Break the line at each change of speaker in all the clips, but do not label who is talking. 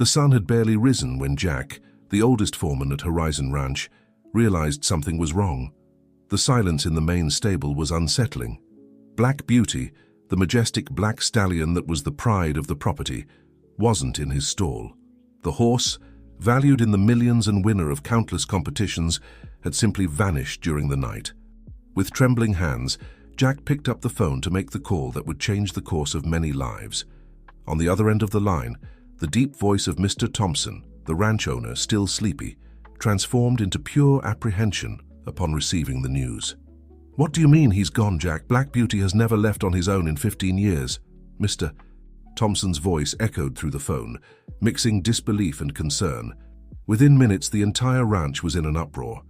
The sun had barely risen when Jack, the oldest foreman at Horizon Ranch, realized something was wrong. The silence in the main stable was unsettling. Black Beauty, the majestic black stallion that was the pride of the property, wasn't in his stall. The horse, valued in the millions and winner of countless competitions, had simply vanished during the night. With trembling hands, Jack picked up the phone to make the call that would change the course of many lives. On the other end of the line, the deep voice of Mr. Thompson, the ranch owner, still sleepy, transformed into pure apprehension upon receiving the news. "What do you mean he's gone, Jack? Black Beauty has never left on his own in 15 years. Mr. Thompson's voice echoed through the phone, mixing disbelief and concern. Within minutes, the entire ranch was in an uproar.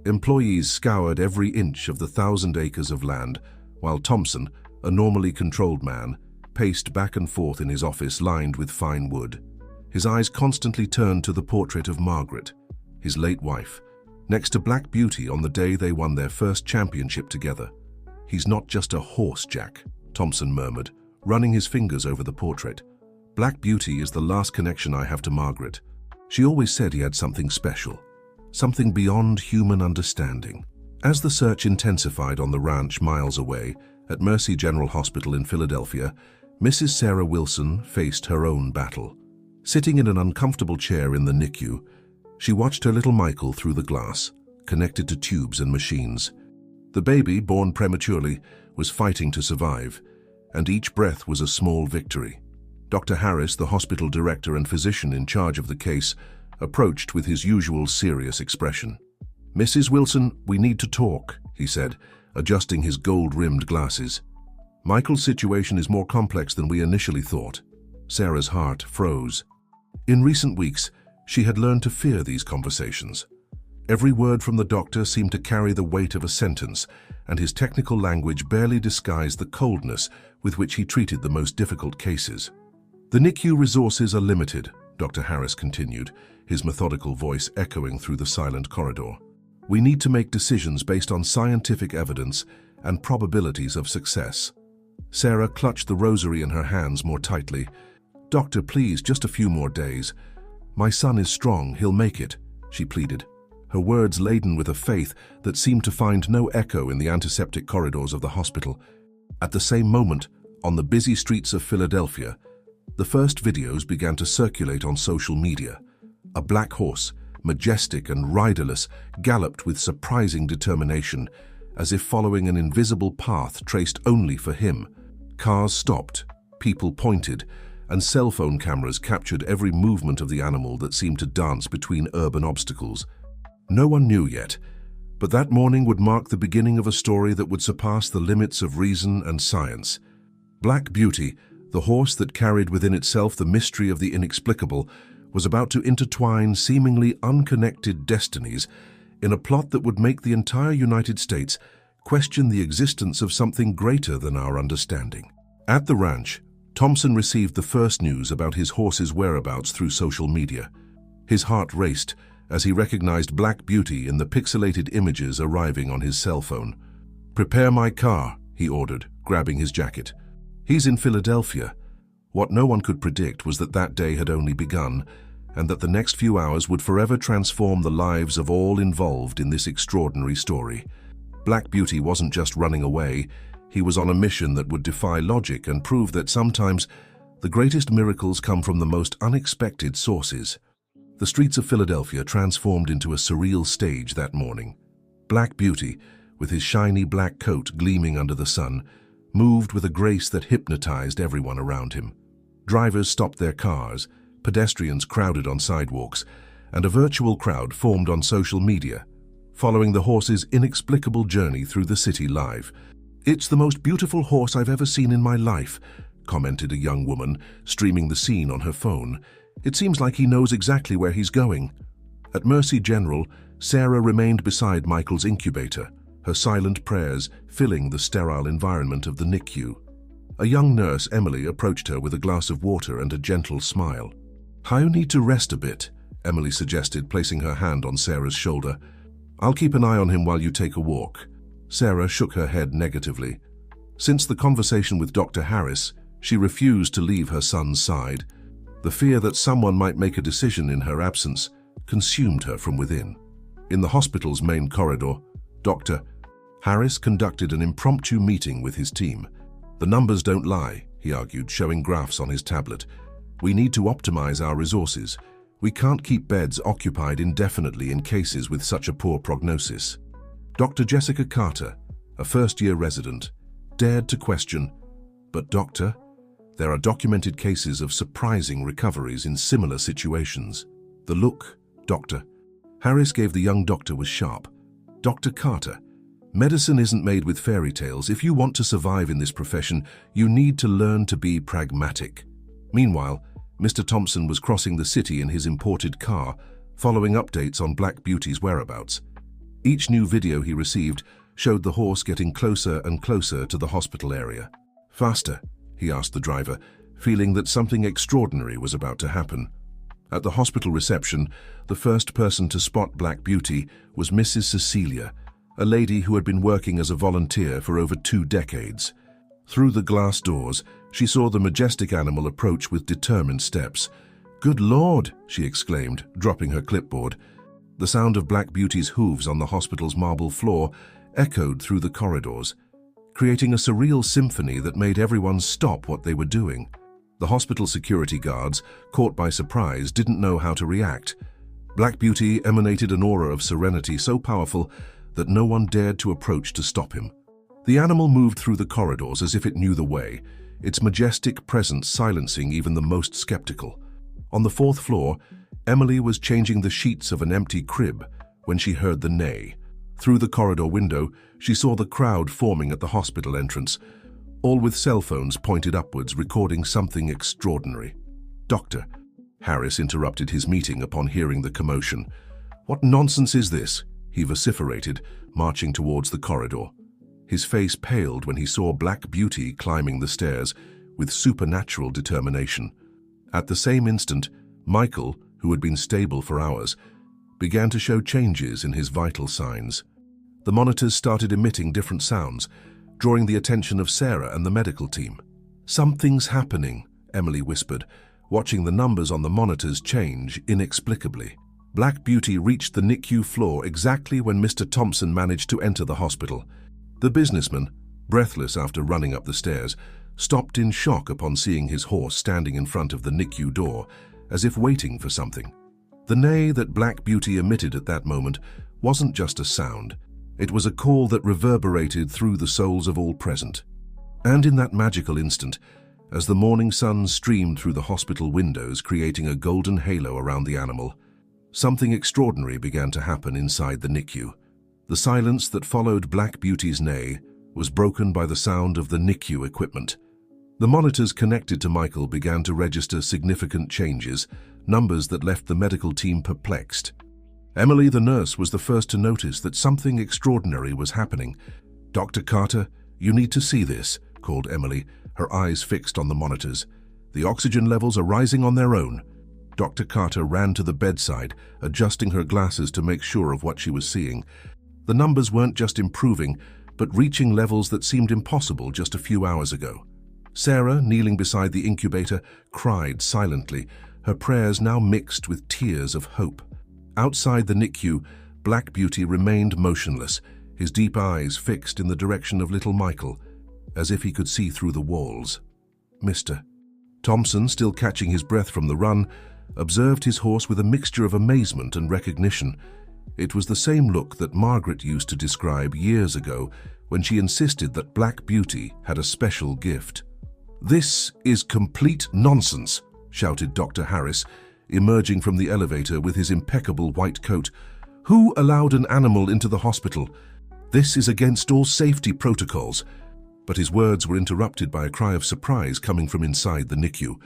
Employees scoured every inch of the 1,000 acres of land, while Thompson, a normally controlled man, paced back and forth in his office lined with fine wood. His eyes constantly turned to the portrait of Margaret, his late wife, next to Black Beauty on the day they won their first championship together. "He's not just a horse, Jack," Thompson murmured, running his fingers over the portrait. "Black Beauty is the last connection I have to Margaret. She always said he had something special, something beyond human understanding." As the search intensified on the ranch miles away, at Mercy General Hospital in Philadelphia, Mrs. Sarah Wilson faced her own battle. Sitting in an uncomfortable chair in the NICU, she watched her little Michael through the glass, connected to tubes and machines. The baby, born prematurely, was fighting to survive, and each breath was a small victory. Dr. Harris, the hospital director and physician in charge of the case, approached with his usual serious expression. "Mrs. Wilson, we need to talk," he said, adjusting his gold-rimmed glasses. "Michael's situation is more complex than we initially thought." Sarah's heart froze. In recent weeks, she had learned to fear these conversations. Every word from the doctor seemed to carry the weight of a sentence, and his technical language barely disguised the coldness with which he treated the most difficult cases. "The NICU resources are limited," Dr. Harris continued, his methodical voice echoing through the silent corridor. "We need to make decisions based on scientific evidence and probabilities of success." Sarah clutched the rosary in her hands more tightly. "Doctor, please, just a few more days. My son is strong, he'll make it," she pleaded, her words laden with a faith that seemed to find no echo in the antiseptic corridors of the hospital. At the same moment, on the busy streets of Philadelphia, the first videos began to circulate on social media. A black horse, majestic and riderless, galloped with surprising determination, as if following an invisible path traced only for him. Cars stopped, people pointed, and cell phone cameras captured every movement of the animal that seemed to dance between urban obstacles. No one knew yet, but that morning would mark the beginning of a story that would surpass the limits of reason and science. Black Beauty, the horse that carried within itself the mystery of the inexplicable, was about to intertwine seemingly unconnected destinies in a plot that would make the entire United States question the existence of something greater than our understanding. At the ranch, Thompson received the first news about his horse's whereabouts through social media. His heart raced as he recognized Black Beauty in the pixelated images arriving on his cell phone. "Prepare my car," he ordered, grabbing his jacket. "He's in Philadelphia." What no one could predict was that that day had only begun, and that the next few hours would forever transform the lives of all involved in this extraordinary story. Black Beauty wasn't just running away, he was on a mission that would defy logic and prove that sometimes the greatest miracles come from the most unexpected sources. The streets of Philadelphia transformed into a surreal stage that morning. Black Beauty, with his shiny black coat gleaming under the sun, moved with a grace that hypnotized everyone around him. Drivers stopped their cars, pedestrians crowded on sidewalks, and a virtual crowd formed on social media, following the horse's inexplicable journey through the city live. "It's the most beautiful horse I've ever seen in my life," commented a young woman, streaming the scene on her phone. "It seems like he knows exactly where he's going." At Mercy General, Sarah remained beside Michael's incubator, her silent prayers filling the sterile environment of the NICU. A young nurse, Emily, approached her with a glass of water and a gentle smile. "I need to rest a bit," Emily suggested, placing her hand on Sarah's shoulder. "I'll keep an eye on him while you take a walk." Sarah shook her head negatively. Since the conversation with Dr. Harris, she refused to leave her son's side. The fear that someone might make a decision in her absence consumed her from within. In the hospital's main corridor, Dr. Harris conducted an impromptu meeting with his team. "The numbers don't lie," he argued, showing graphs on his tablet. "We need to optimize our resources. We can't keep beds occupied indefinitely in cases with such a poor prognosis." Dr. Jessica Carter, a first-year resident, dared to question, "But doctor, there are documented cases of surprising recoveries in similar situations." The look, Dr. Harris gave the young doctor was sharp. "Dr. Carter, medicine isn't made with fairy tales. If you want to survive in this profession, you need to learn to be pragmatic." Meanwhile, Mr. Thompson was crossing the city in his imported car, following updates on Black Beauty's whereabouts. Each new video he received showed the horse getting closer and closer to the hospital area. "Faster," he asked the driver, feeling that something extraordinary was about to happen. At the hospital reception, the first person to spot Black Beauty was Mrs. Cecilia, a lady who had been working as a volunteer for over 2 decades. Through the glass doors, she saw the majestic animal approach with determined steps. "Good Lord!" she exclaimed, dropping her clipboard. The sound of Black Beauty's hooves on the hospital's marble floor echoed through the corridors, creating a surreal symphony that made everyone stop what they were doing. The hospital security guards, caught by surprise, didn't know how to react. Black Beauty emanated an aura of serenity so powerful that no one dared to approach to stop him. The animal moved through the corridors as if it knew the way, its majestic presence silencing even the most skeptical. On the 4th floor, Emily was changing the sheets of an empty crib when she heard the neigh. Through the corridor window, she saw the crowd forming at the hospital entrance, all with cell phones pointed upwards, recording something extraordinary. "Doctor," Harris interrupted his meeting upon hearing the commotion. "What nonsense is this?" he vociferated, marching towards the corridor. His face paled when he saw Black Beauty climbing the stairs with supernatural determination. At the same instant, Michael, who had been stable for hours, began to show changes in his vital signs. The monitors started emitting different sounds, drawing the attention of Sarah and the medical team. "Something's happening," Emily whispered, watching the numbers on the monitors change inexplicably. Black Beauty reached the NICU floor exactly when Mr. Thompson managed to enter the hospital. The businessman, breathless after running up the stairs, stopped in shock upon seeing his horse standing in front of the NICU door, as if waiting for something. The neigh that Black Beauty emitted at that moment wasn't just a sound. It was a call that reverberated through the souls of all present. And in that magical instant, as the morning sun streamed through the hospital windows, creating a golden halo around the animal, something extraordinary began to happen inside the NICU. The silence that followed Black Beauty's neigh was broken by the sound of the NICU equipment. The monitors connected to Michael began to register significant changes, numbers that left the medical team perplexed. Emily, the nurse, was the first to notice that something extraordinary was happening. "Dr. Carter, you need to see this," called Emily, her eyes fixed on the monitors. "The oxygen levels are rising on their own." Dr. Carter ran to the bedside, adjusting her glasses to make sure of what she was seeing. The numbers weren't just improving, but reaching levels that seemed impossible just a few hours ago. Sarah, kneeling beside the incubator, cried silently, her prayers now mixed with tears of hope. Outside the NICU, Black Beauty remained motionless, his deep eyes fixed in the direction of little Michael, as if he could see through the walls. Mr. Thompson, still catching his breath from the run, observed his horse with a mixture of amazement and recognition. It was the same look that Margaret used to describe years ago when she insisted that Black Beauty had a special gift. "This is complete nonsense," shouted Dr. Harris, emerging from the elevator with his impeccable white coat. "Who allowed an animal into the hospital? This is against all safety protocols." But his words were interrupted by a cry of surprise coming from inside the NICU.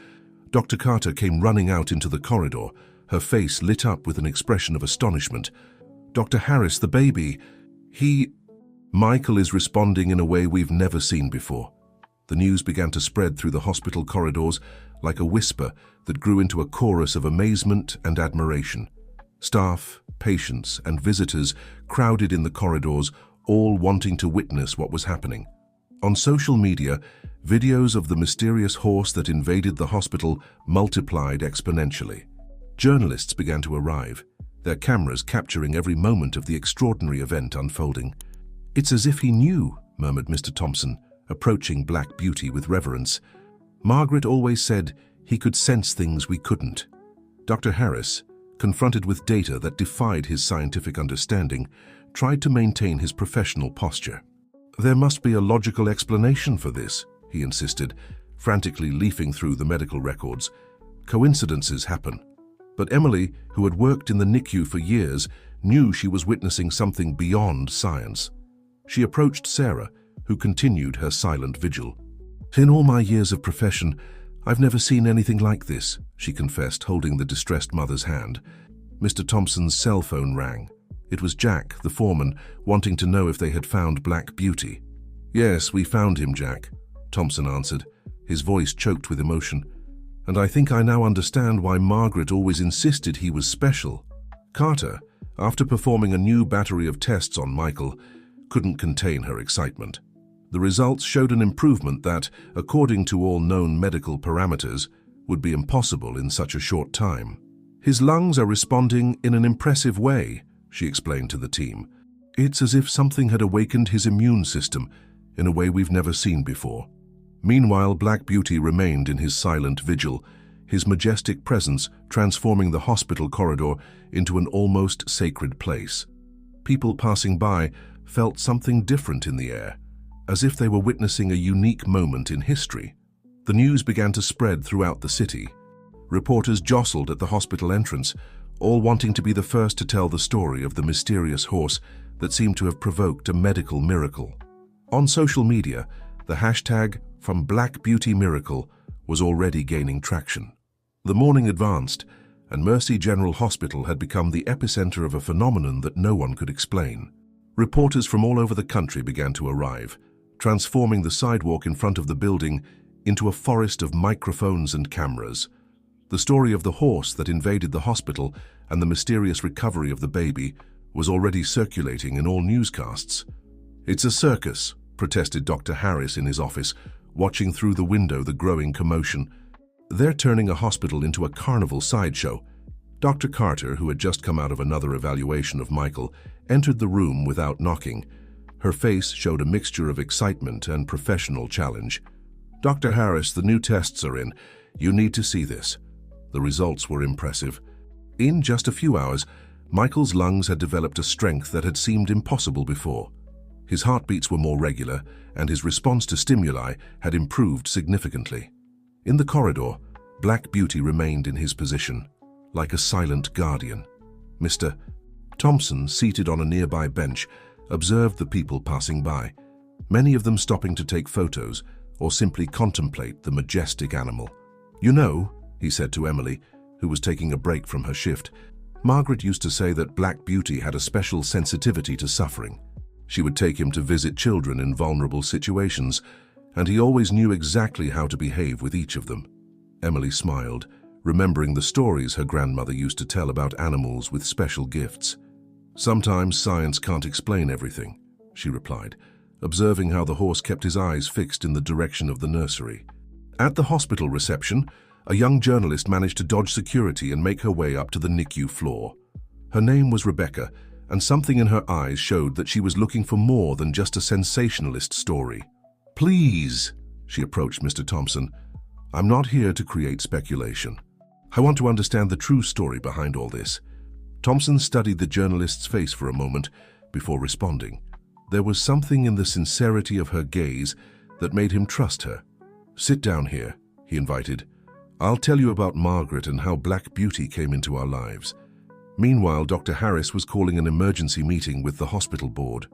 Dr. Carter came running out into the corridor, her face lit up with an expression of astonishment. "Dr. Harris, the baby, Michael is responding in a way we've never seen before." The news began to spread through the hospital corridors like a whisper that grew into a chorus of amazement and admiration. Staff, patients, and visitors crowded in the corridors, all wanting to witness what was happening. On social media, Videos of the mysterious horse that invaded the hospital multiplied exponentially. Journalists began to arrive, their cameras capturing every moment of the extraordinary event unfolding. "It's as if he knew," murmured Mr. Thompson, approaching Black Beauty with reverence. "Margaret always said he could sense things we couldn't." Dr. Harris, confronted with data that defied his scientific understanding, tried to maintain his professional posture. "There must be a logical explanation for this," he insisted, frantically leafing through the medical records. "Coincidences happen." But Emily, who had worked in the NICU for years, knew she was witnessing something beyond science. She approached Sarah, who continued her silent vigil. "In all my years of profession, I've never seen anything like this," she confessed, holding the distressed mother's hand. Mr. Thompson's cell phone rang. It was Jack, the foreman, wanting to know if they had found Black Beauty. "Yes, we found him, Jack," Thompson answered, his voice choked with emotion. "And I think I now understand why Margaret always insisted he was special." Carter, after performing a new battery of tests on Michael, couldn't contain her excitement. The results showed an improvement that, according to all known medical parameters, would be impossible in such a short time. "His lungs are responding in an impressive way," she explained to the team. "It's as if something had awakened his immune system in a way we've never seen before." Meanwhile, Black Beauty remained in his silent vigil, his majestic presence transforming the hospital corridor into an almost sacred place. People passing by felt something different in the air, as if they were witnessing a unique moment in history. The news began to spread throughout the city. Reporters jostled at the hospital entrance, all wanting to be the first to tell the story of the mysterious horse that seemed to have provoked a medical miracle. On social media, the hashtag "From Black Beauty Miracle" was already gaining traction. The morning advanced, and Mercy General Hospital had become the epicenter of a phenomenon that no one could explain. Reporters from all over the country began to arrive, transforming the sidewalk in front of the building into a forest of microphones and cameras. The story of the horse that invaded the hospital and the mysterious recovery of the baby was already circulating in all newscasts. "It's a circus," protested Dr. Harris in his office, watching through the window the growing commotion. "They're turning a hospital into a carnival sideshow." Dr. Carter, who had just come out of another evaluation of Michael, entered the room without knocking. Her face showed a mixture of excitement and professional challenge. "Dr. Harris, the new tests are in. You need to see this." The results were impressive. In just a few hours, Michael's lungs had developed a strength that had seemed impossible before. His heartbeats were more regular, and his response to stimuli had improved significantly. In the corridor, Black Beauty remained in his position, like a silent guardian. Mr. Thompson, seated on a nearby bench, observed the people passing by, many of them stopping to take photos or simply contemplate the majestic animal. "You know," he said to Emily, who was taking a break from her shift, "Margaret used to say that Black Beauty had a special sensitivity to suffering. She would take him to visit children in vulnerable situations, and he always knew exactly how to behave with each of them." Emily smiled, remembering the stories her grandmother used to tell about animals with special gifts. "Sometimes science can't explain everything," she replied, observing how the horse kept his eyes fixed in the direction of the nursery. At the hospital reception, a young journalist managed to dodge security and make her way up to the NICU floor. Her name was Rebecca, and something in her eyes showed that she was looking for more than just a sensationalist story. "Please," she approached Mr. Thompson, "I'm not here to create speculation. I want to understand the true story behind all this." Thompson studied the journalist's face for a moment before responding. There was something in the sincerity of her gaze that made him trust her. "Sit down here," he invited. "I'll tell you about Margaret and how Black Beauty came into our lives." Meanwhile, Dr. Harris was calling an emergency meeting with the hospital board.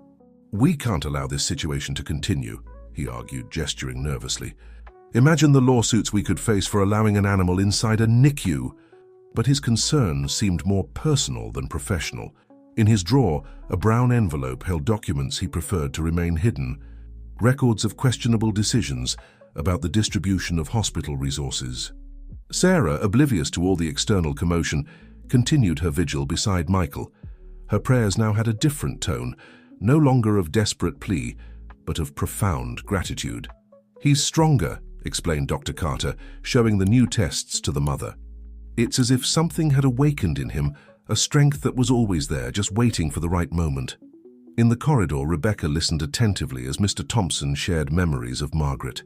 "We can't allow this situation to continue," he argued, gesturing nervously. "Imagine the lawsuits we could face for allowing an animal inside a NICU." But his concern seemed more personal than professional. In his drawer, a brown envelope held documents he preferred to remain hidden, records of questionable decisions about the distribution of hospital resources. Sarah, oblivious to all the external commotion, continued her vigil beside Michael. Her prayers now had a different tone, no longer of desperate plea, but of profound gratitude. "He's stronger," explained Dr. Carter, showing the new tests to the mother. "It's as if something had awakened in him, a strength that was always there, just waiting for the right moment." In the corridor, Rebecca listened attentively as Mr. Thompson shared memories of Margaret.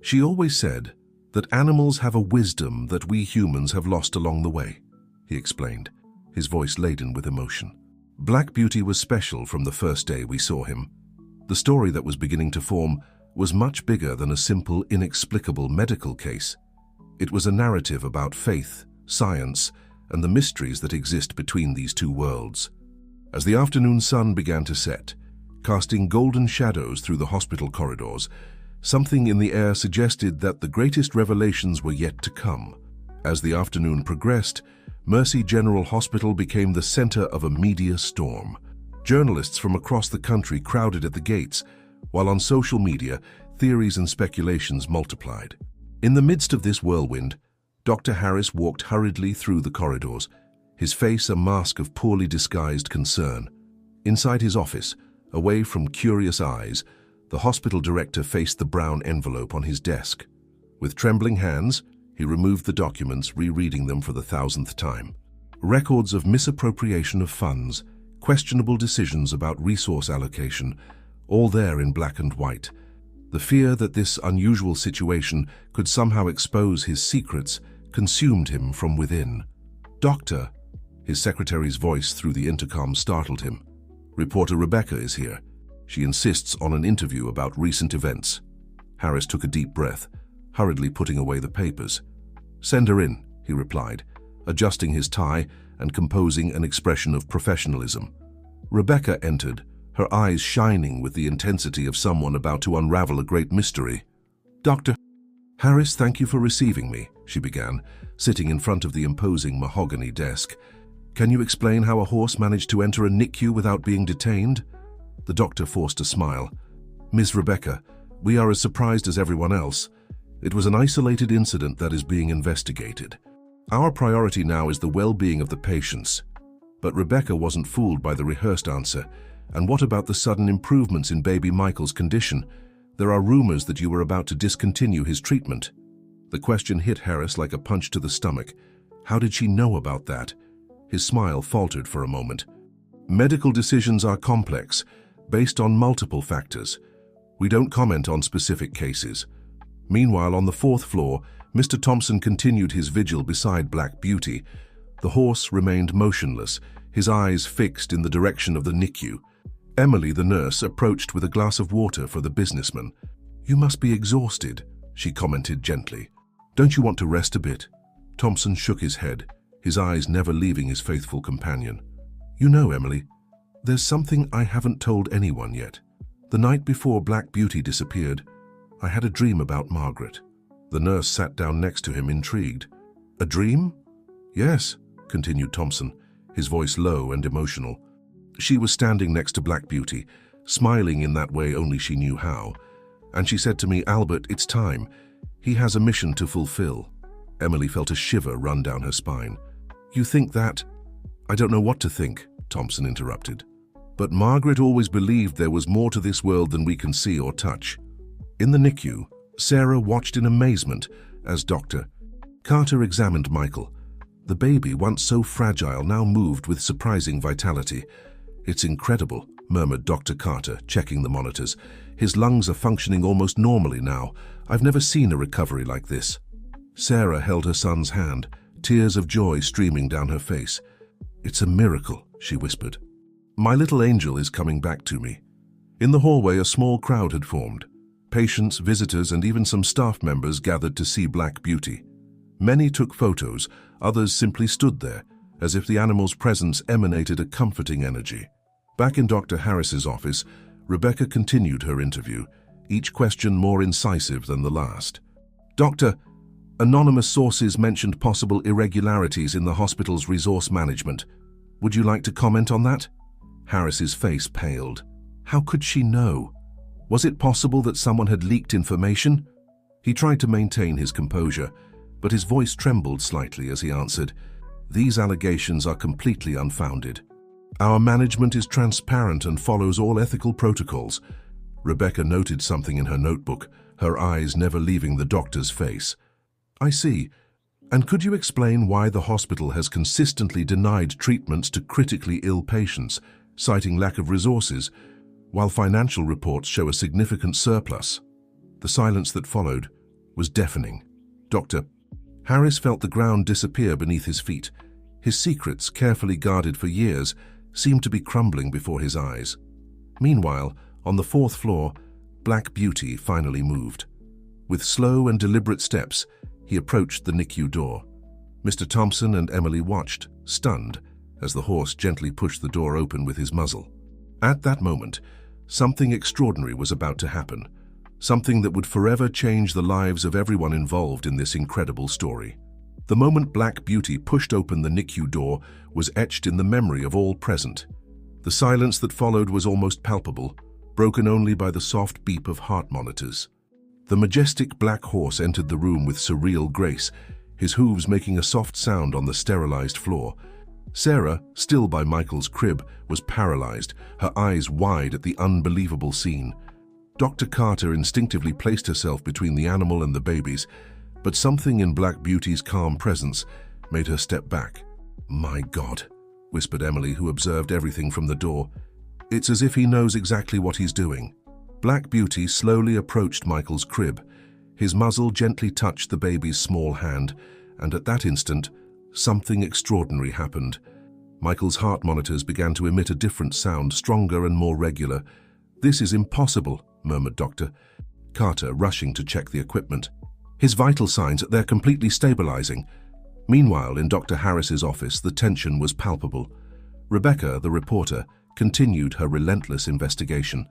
"She always said that animals have a wisdom that we humans have lost along the way," he explained, his voice laden with emotion. "Black Beauty was special from the first day we saw him. The story that was beginning to form was much bigger than a simple, inexplicable medical case. It was a narrative about faith, science, and the mysteries that exist between these two worlds." As the afternoon sun began to set, casting golden shadows through the hospital corridors, something in the air suggested that the greatest revelations were yet to come. As the afternoon progressed, Mercy General Hospital became the center of a media storm. Journalists from across the country crowded at the gates, while on social media, theories and speculations multiplied. In the midst of this whirlwind, Dr. Harris walked hurriedly through the corridors, his face a mask of poorly disguised concern. Inside his office, away from curious eyes, the hospital director faced the brown envelope on his desk. With trembling hands, he removed the documents, rereading them for the 1,000th time. Records of misappropriation of funds, questionable decisions about resource allocation, all there in black and white. The fear that this unusual situation could somehow expose his secrets consumed him from within. "Doctor," his secretary's voice through the intercom startled him. "Reporter Rebecca is here. She insists on an interview about recent events." Harris took a deep breath, hurriedly putting away the papers. "Send her in," he replied, adjusting his tie and composing an expression of professionalism. Rebecca entered, her eyes shining with the intensity of someone about to unravel a great mystery. "Dr. Harris, thank you for receiving me," she began, sitting in front of the imposing mahogany desk. "Can you explain how a horse managed to enter a NICU without being detained?" The doctor forced a smile. "Ms. Rebecca, we are as surprised as everyone else. It was an isolated incident that is being investigated. Our priority now is the well-being of the patients." But Rebecca wasn't fooled by the rehearsed answer. "And what about the sudden improvements in baby Michael's condition? There are rumors that you were about to discontinue his treatment." The question hit Harris like a punch to the stomach. How did she know about that? His smile faltered for a moment. "Medical decisions are complex, based on multiple factors. We don't comment on specific cases." Meanwhile, on the 4th floor, Mr. Thompson continued his vigil beside Black Beauty. The horse remained motionless, his eyes fixed in the direction of the NICU. Emily, the nurse, approached with a glass of water for the businessman. "You must be exhausted," she commented gently. "Don't you want to rest a bit?" Thompson shook his head, his eyes never leaving his faithful companion. "You know, Emily, there's something I haven't told anyone yet. The night before Black Beauty disappeared, I had a dream about Margaret." The nurse sat down next to him, intrigued. "A dream?" "Yes," continued Thompson, his voice low and emotional. "She was standing next to Black Beauty, smiling in that way only she knew how. And she said to me, 'Albert, it's time. He has a mission to fulfill.'" Emily felt a shiver run down her spine. "You think that?" "I don't know what to think," Thompson interrupted. "But Margaret always believed there was more to this world than we can see or touch." In the NICU, Sarah watched in amazement as Dr. Carter examined Michael. The baby, once so fragile, now moved with surprising vitality. "It's incredible," murmured Dr. Carter, checking the monitors. "His lungs are functioning almost normally now. I've never seen a recovery like this." Sarah held her son's hand, tears of joy streaming down her face. "It's a miracle," she whispered. "My little angel is coming back to me." In the hallway, a small crowd had formed. Patients, visitors, and even some staff members gathered to see Black Beauty. Many took photos, others simply stood there, as if the animal's presence emanated a comforting energy. Back in Dr. Harris's office, Rebecca continued her interview, each question more incisive than the last. "Doctor, anonymous sources mentioned possible irregularities in the hospital's resource management. Would you like to comment on that?" Harris's face paled. How could she know? Was it possible that someone had leaked information? He tried to maintain his composure, but his voice trembled slightly as he answered, "These allegations are completely unfounded. Our management is transparent and follows all ethical protocols." Rebecca noted something in her notebook, her eyes never leaving the doctor's face. "I see. And could you explain why the hospital has consistently denied treatments to critically ill patients, citing lack of resources, while financial reports show a significant surplus?" The silence that followed was deafening. Dr. Harris felt the ground disappear beneath his feet. His secrets, carefully guarded for years, seemed to be crumbling before his eyes. Meanwhile, on the 4th floor, Black Beauty finally moved. With slow and deliberate steps, he approached the NICU door. Mr. Thompson and Emily watched, stunned, as the horse gently pushed the door open with his muzzle. At that moment, something extraordinary was about to happen, something that would forever change the lives of everyone involved in this incredible story. The moment Black Beauty pushed open the NICU door was etched in the memory of all present. The silence that followed was almost palpable, broken only by the soft beep of heart monitors. The majestic black horse entered the room with surreal grace, his hooves making a soft sound on the sterilized floor. Sarah, still by Michael's crib, was paralyzed, her eyes wide at the unbelievable scene. Dr. Carter instinctively placed herself between the animal and the babies, but something in Black Beauty's calm presence made her step back. "My God," whispered Emily, who observed everything from the door. "It's as if he knows exactly what he's doing." Black Beauty slowly approached Michael's crib. His muzzle gently touched the baby's small hand, and at that instant, something extraordinary happened. Michael's heart monitors began to emit a different sound, stronger and more regular. "This is impossible," murmured Dr. Carter, rushing to check the equipment. "His vital signs, they're completely stabilizing." Meanwhile, in Dr. Harris's office, the tension was palpable. Rebecca, the reporter, continued her relentless investigation.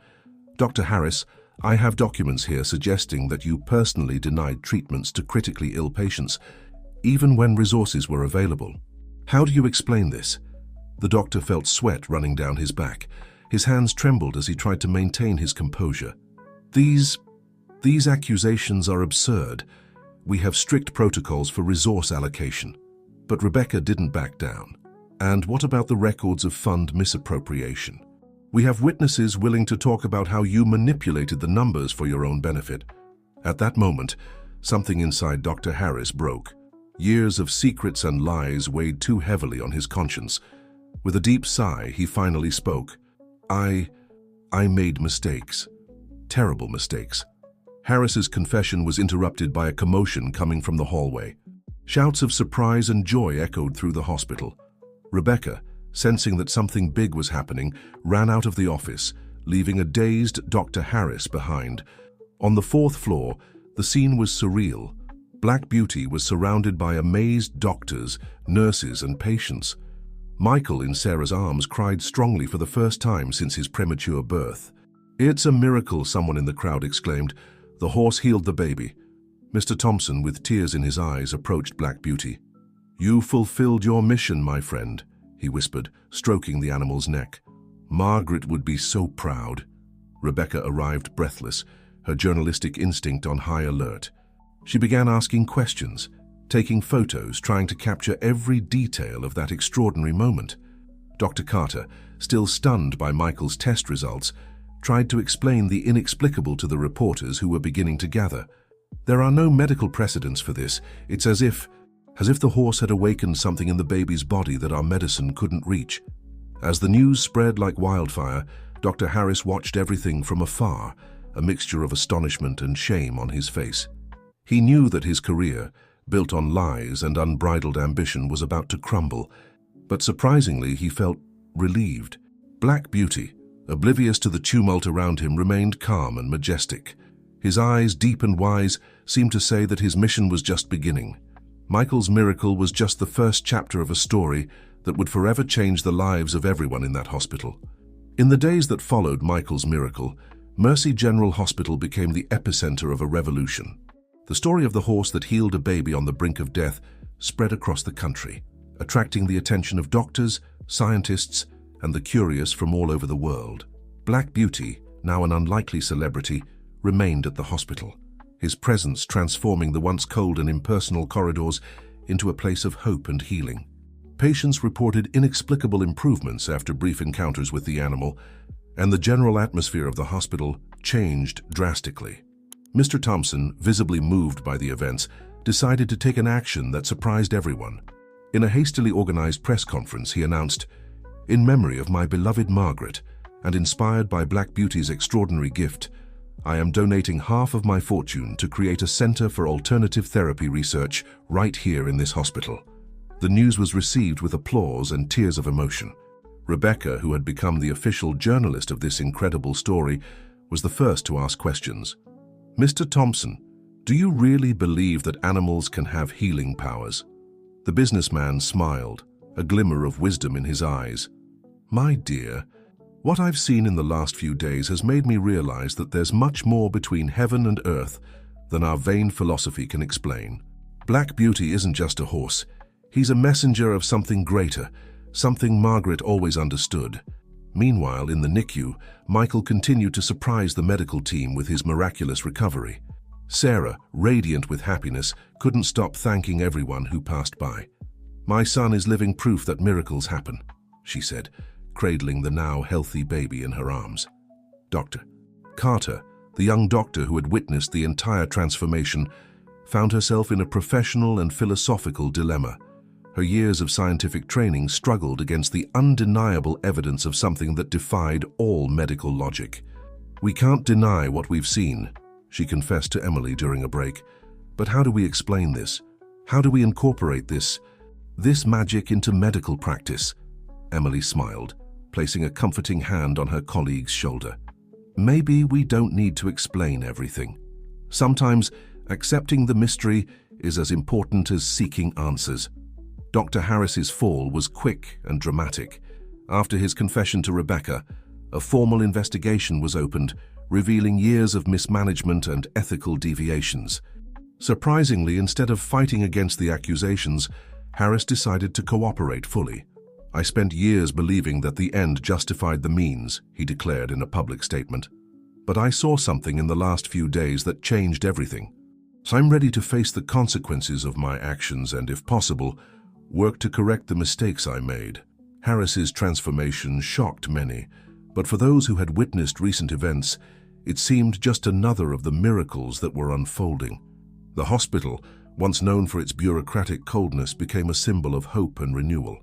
"Dr. Harris, I have documents here suggesting that you personally denied treatments to critically ill patients, even when resources were available. How do you explain this?" The doctor felt sweat running down his back. His hands trembled as he tried to maintain his composure. These accusations are absurd. We have strict protocols for resource allocation." But Rebecca didn't back down. "And what about the records of fund misappropriation? We have witnesses willing to talk about how you manipulated the numbers for your own benefit." At that moment, something inside Dr. Harris broke. Years of secrets and lies weighed too heavily on his conscience. With a deep sigh, he finally spoke. I made mistakes. Terrible mistakes." Harris's confession was interrupted by a commotion coming from the hallway. Shouts of surprise and joy echoed through the hospital. Rebecca, sensing that something big was happening, ran out of the office, leaving a dazed Dr. Harris behind. On the 4th floor, the scene was surreal. Black Beauty was surrounded by amazed doctors, nurses, and patients. Michael, in Sarah's arms, cried strongly for the first time since his premature birth. "It's a miracle," someone in the crowd exclaimed. "The horse healed the baby." Mr. Thompson, with tears in his eyes, approached Black Beauty. "You fulfilled your mission, my friend," he whispered, stroking the animal's neck. "Margaret would be so proud." Rebecca arrived breathless, her journalistic instinct on high alert. She began asking questions, taking photos, trying to capture every detail of that extraordinary moment. Dr. Carter, still stunned by Michael's test results, tried to explain the inexplicable to the reporters who were beginning to gather. "There are no medical precedents for this. It's as if the horse had awakened something in the baby's body that our medicine couldn't reach." As the news spread like wildfire, Dr. Harris watched everything from afar, a mixture of astonishment and shame on his face. He knew that his career, built on lies and unbridled ambition, was about to crumble, but surprisingly he felt relieved. Black Beauty, oblivious to the tumult around him, remained calm and majestic. His eyes, deep and wise, seemed to say that his mission was just beginning. Michael's miracle was just the first chapter of a story that would forever change the lives of everyone in that hospital. In the days that followed Michael's miracle, Mercy General Hospital became the epicenter of a revolution. The story of the horse that healed a baby on the brink of death spread across the country, attracting the attention of doctors, scientists, and the curious from all over the world. Black Beauty, now an unlikely celebrity, remained at the hospital, his presence transforming the once cold and impersonal corridors into a place of hope and healing. Patients reported inexplicable improvements after brief encounters with the animal, and the general atmosphere of the hospital changed drastically. Mr. Thompson, visibly moved by the events, decided to take an action that surprised everyone. In a hastily organized press conference, he announced, "In memory of my beloved Margaret, and inspired by Black Beauty's extraordinary gift, I am donating half of my fortune to create a center for alternative therapy research right here in this hospital." The news was received with applause and tears of emotion. Rebecca, who had become the official journalist of this incredible story, was the first to ask questions. "Mr. Thompson, do you really believe that animals can have healing powers?" The businessman smiled, a glimmer of wisdom in his eyes. "My dear, what I've seen in the last few days has made me realize that there's much more between heaven and earth than our vain philosophy can explain. Black Beauty isn't just a horse. He's a messenger of something greater, something Margaret always understood." Meanwhile, in the NICU, Michael continued to surprise the medical team with his miraculous recovery. Sarah, radiant with happiness, couldn't stop thanking everyone who passed by. "My son is living proof that miracles happen," she said, cradling the now healthy baby in her arms. Dr. Carter, the young doctor who had witnessed the entire transformation, found herself in a professional and philosophical dilemma. Her years of scientific training struggled against the undeniable evidence of something that defied all medical logic. "We can't deny what we've seen," she confessed to Emily during a break. "But how do we explain this? How do we incorporate this magic into medical practice?" Emily smiled, placing a comforting hand on her colleague's shoulder. "Maybe we don't need to explain everything. Sometimes accepting the mystery is as important as seeking answers." Dr. Harris's fall was quick and dramatic. After his confession to Rebecca, a formal investigation was opened, revealing years of mismanagement and ethical deviations. Surprisingly, instead of fighting against the accusations, Harris decided to cooperate fully. "I spent years believing that the end justified the means," he declared in a public statement. "But I saw something in the last few days that changed everything. So I'm ready to face the consequences of my actions and, if possible, work to correct the mistakes I made." Harris's transformation shocked many, but for those who had witnessed recent events, it seemed just another of the miracles that were unfolding. The hospital, once known for its bureaucratic coldness, became a symbol of hope and renewal.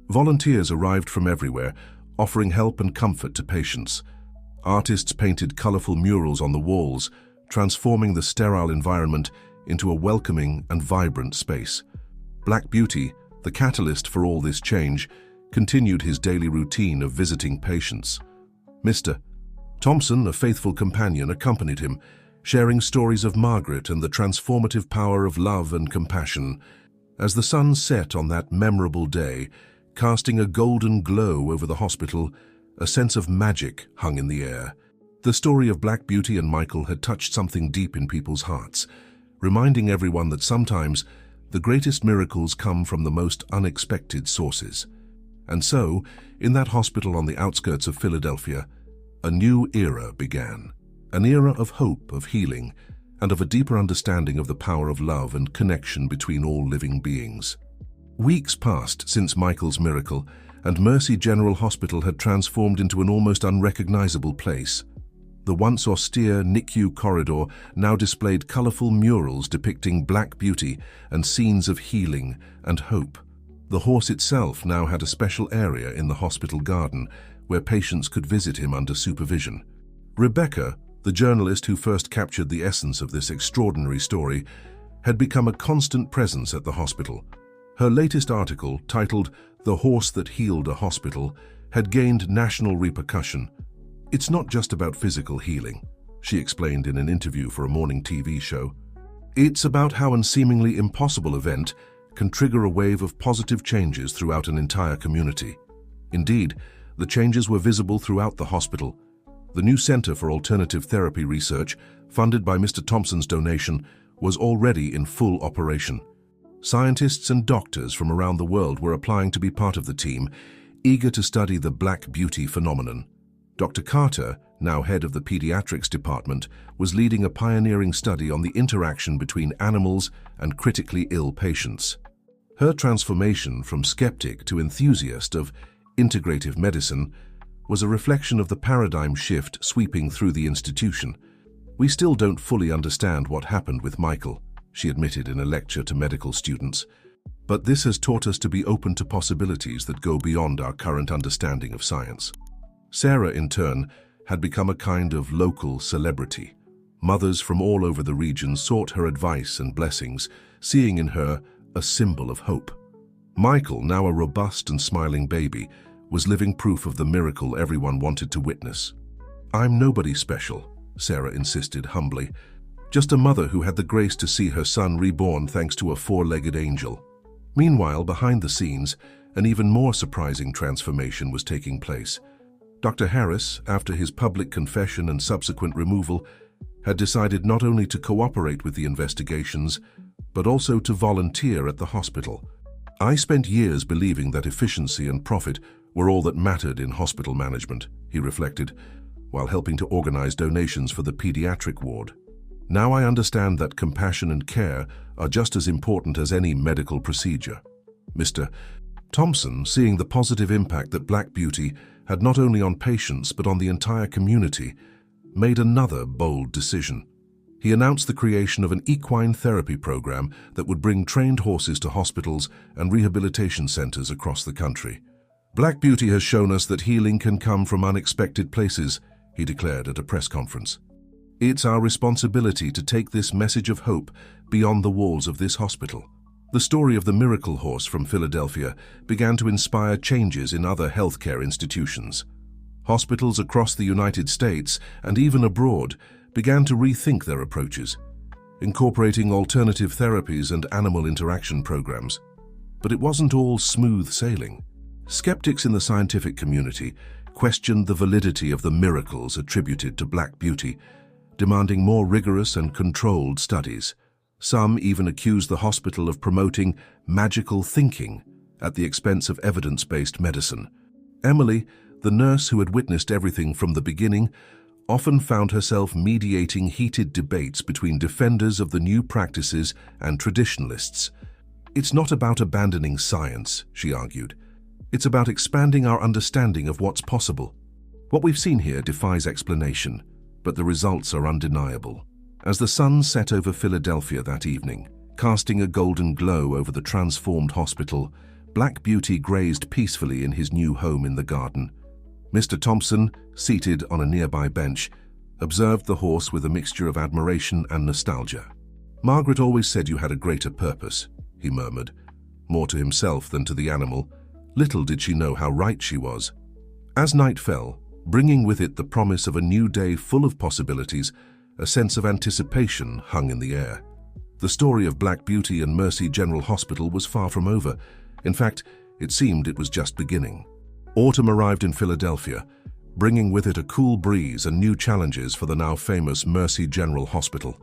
Volunteers arrived from everywhere, offering help and comfort to patients. Artists painted colorful murals on the walls, transforming the sterile environment into a welcoming and vibrant space. Black Beauty, the catalyst for all this change, continued his daily routine of visiting patients. Mr. Thompson, a faithful companion, accompanied him, sharing stories of Margaret and the transformative power of love and compassion. As the sun set on that memorable day, casting a golden glow over the hospital, a sense of magic hung in the air. The story of Black Beauty and Michael had touched something deep in people's hearts, reminding everyone that sometimes the greatest miracles come from the most unexpected sources. And so, in that hospital on the outskirts of Philadelphia, a new era began. An era of hope, of healing, and of a deeper understanding of the power of love and connection between all living beings. Weeks passed since Michael's miracle, and Mercy General Hospital had transformed into an almost unrecognizable place. The once austere NICU corridor now displayed colorful murals depicting Black Beauty and scenes of healing and hope. The horse itself now had a special area in the hospital garden where patients could visit him under supervision. Rebecca, the journalist who first captured the essence of this extraordinary story, had become a constant presence at the hospital. Her latest article, titled "The Horse That Healed a Hospital," had gained national repercussion. "It's not just about physical healing," she explained in an interview for a morning TV show. "It's about how a seemingly impossible event can trigger a wave of positive changes throughout an entire community." Indeed, the changes were visible throughout the hospital. The new Center for Alternative Therapy Research, funded by Mr. Thompson's donation, was already in full operation. Scientists and doctors from around the world were applying to be part of the team, eager to study the Black Beauty phenomenon. Dr. Carter, now head of the pediatrics department, was leading a pioneering study on the interaction between animals and critically ill patients. Her transformation from skeptic to enthusiast of integrative medicine was a reflection of the paradigm shift sweeping through the institution. "We still don't fully understand what happened with Michael," she admitted in a lecture to medical students. "But this has taught us to be open to possibilities that go beyond our current understanding of science." Sarah, in turn, had become a kind of local celebrity. Mothers from all over the region sought her advice and blessings, seeing in her a symbol of hope. Michael, now a robust and smiling baby, was living proof of the miracle everyone wanted to witness. "I'm nobody special," Sarah insisted humbly. "Just a mother who had the grace to see her son reborn thanks to a four-legged angel." Meanwhile, behind the scenes, an even more surprising transformation was taking place. Dr. Harris, after his public confession and subsequent removal, had decided not only to cooperate with the investigations, but also to volunteer at the hospital. "I spent years believing that efficiency and profit were all that mattered in hospital management," he reflected, while helping to organize donations for the pediatric ward. "Now I understand that compassion and care are just as important as any medical procedure." Mr. Thompson, seeing the positive impact that Black Beauty had not only on patients but on the entire community, made another bold decision. He announced the creation of an equine therapy program that would bring trained horses to hospitals and rehabilitation centers across the country. "Black Beauty has shown us that healing can come from unexpected places," he declared at a press conference. "It's our responsibility to take this message of hope beyond the walls of this hospital." The story of the miracle horse from Philadelphia began to inspire changes in other healthcare institutions. Hospitals across the United States and even abroad began to rethink their approaches, incorporating alternative therapies and animal interaction programs. But it wasn't all smooth sailing. Skeptics in the scientific community questioned the validity of the miracles attributed to Black Beauty, demanding more rigorous and controlled studies. Some even accused the hospital of promoting magical thinking at the expense of evidence-based medicine. Emily, the nurse who had witnessed everything from the beginning, often found herself mediating heated debates between defenders of the new practices and traditionalists. "It's not about abandoning science," she argued. "It's about expanding our understanding of what's possible. What we've seen here defies explanation, but the results are undeniable." As the sun set over Philadelphia that evening, casting a golden glow over the transformed hospital, Black Beauty grazed peacefully in his new home in the garden. Mr. Thompson, seated on a nearby bench, observed the horse with a mixture of admiration and nostalgia. "Margaret always said you had a greater purpose," he murmured, more to himself than to the animal. Little did she know how right she was. As night fell, bringing with it the promise of a new day full of possibilities, a sense of anticipation hung in the air. The story of Black Beauty and Mercy General Hospital was far from over. In fact, it seemed it was just beginning. Autumn arrived in Philadelphia, bringing with it a cool breeze and new challenges for the now famous Mercy General Hospital.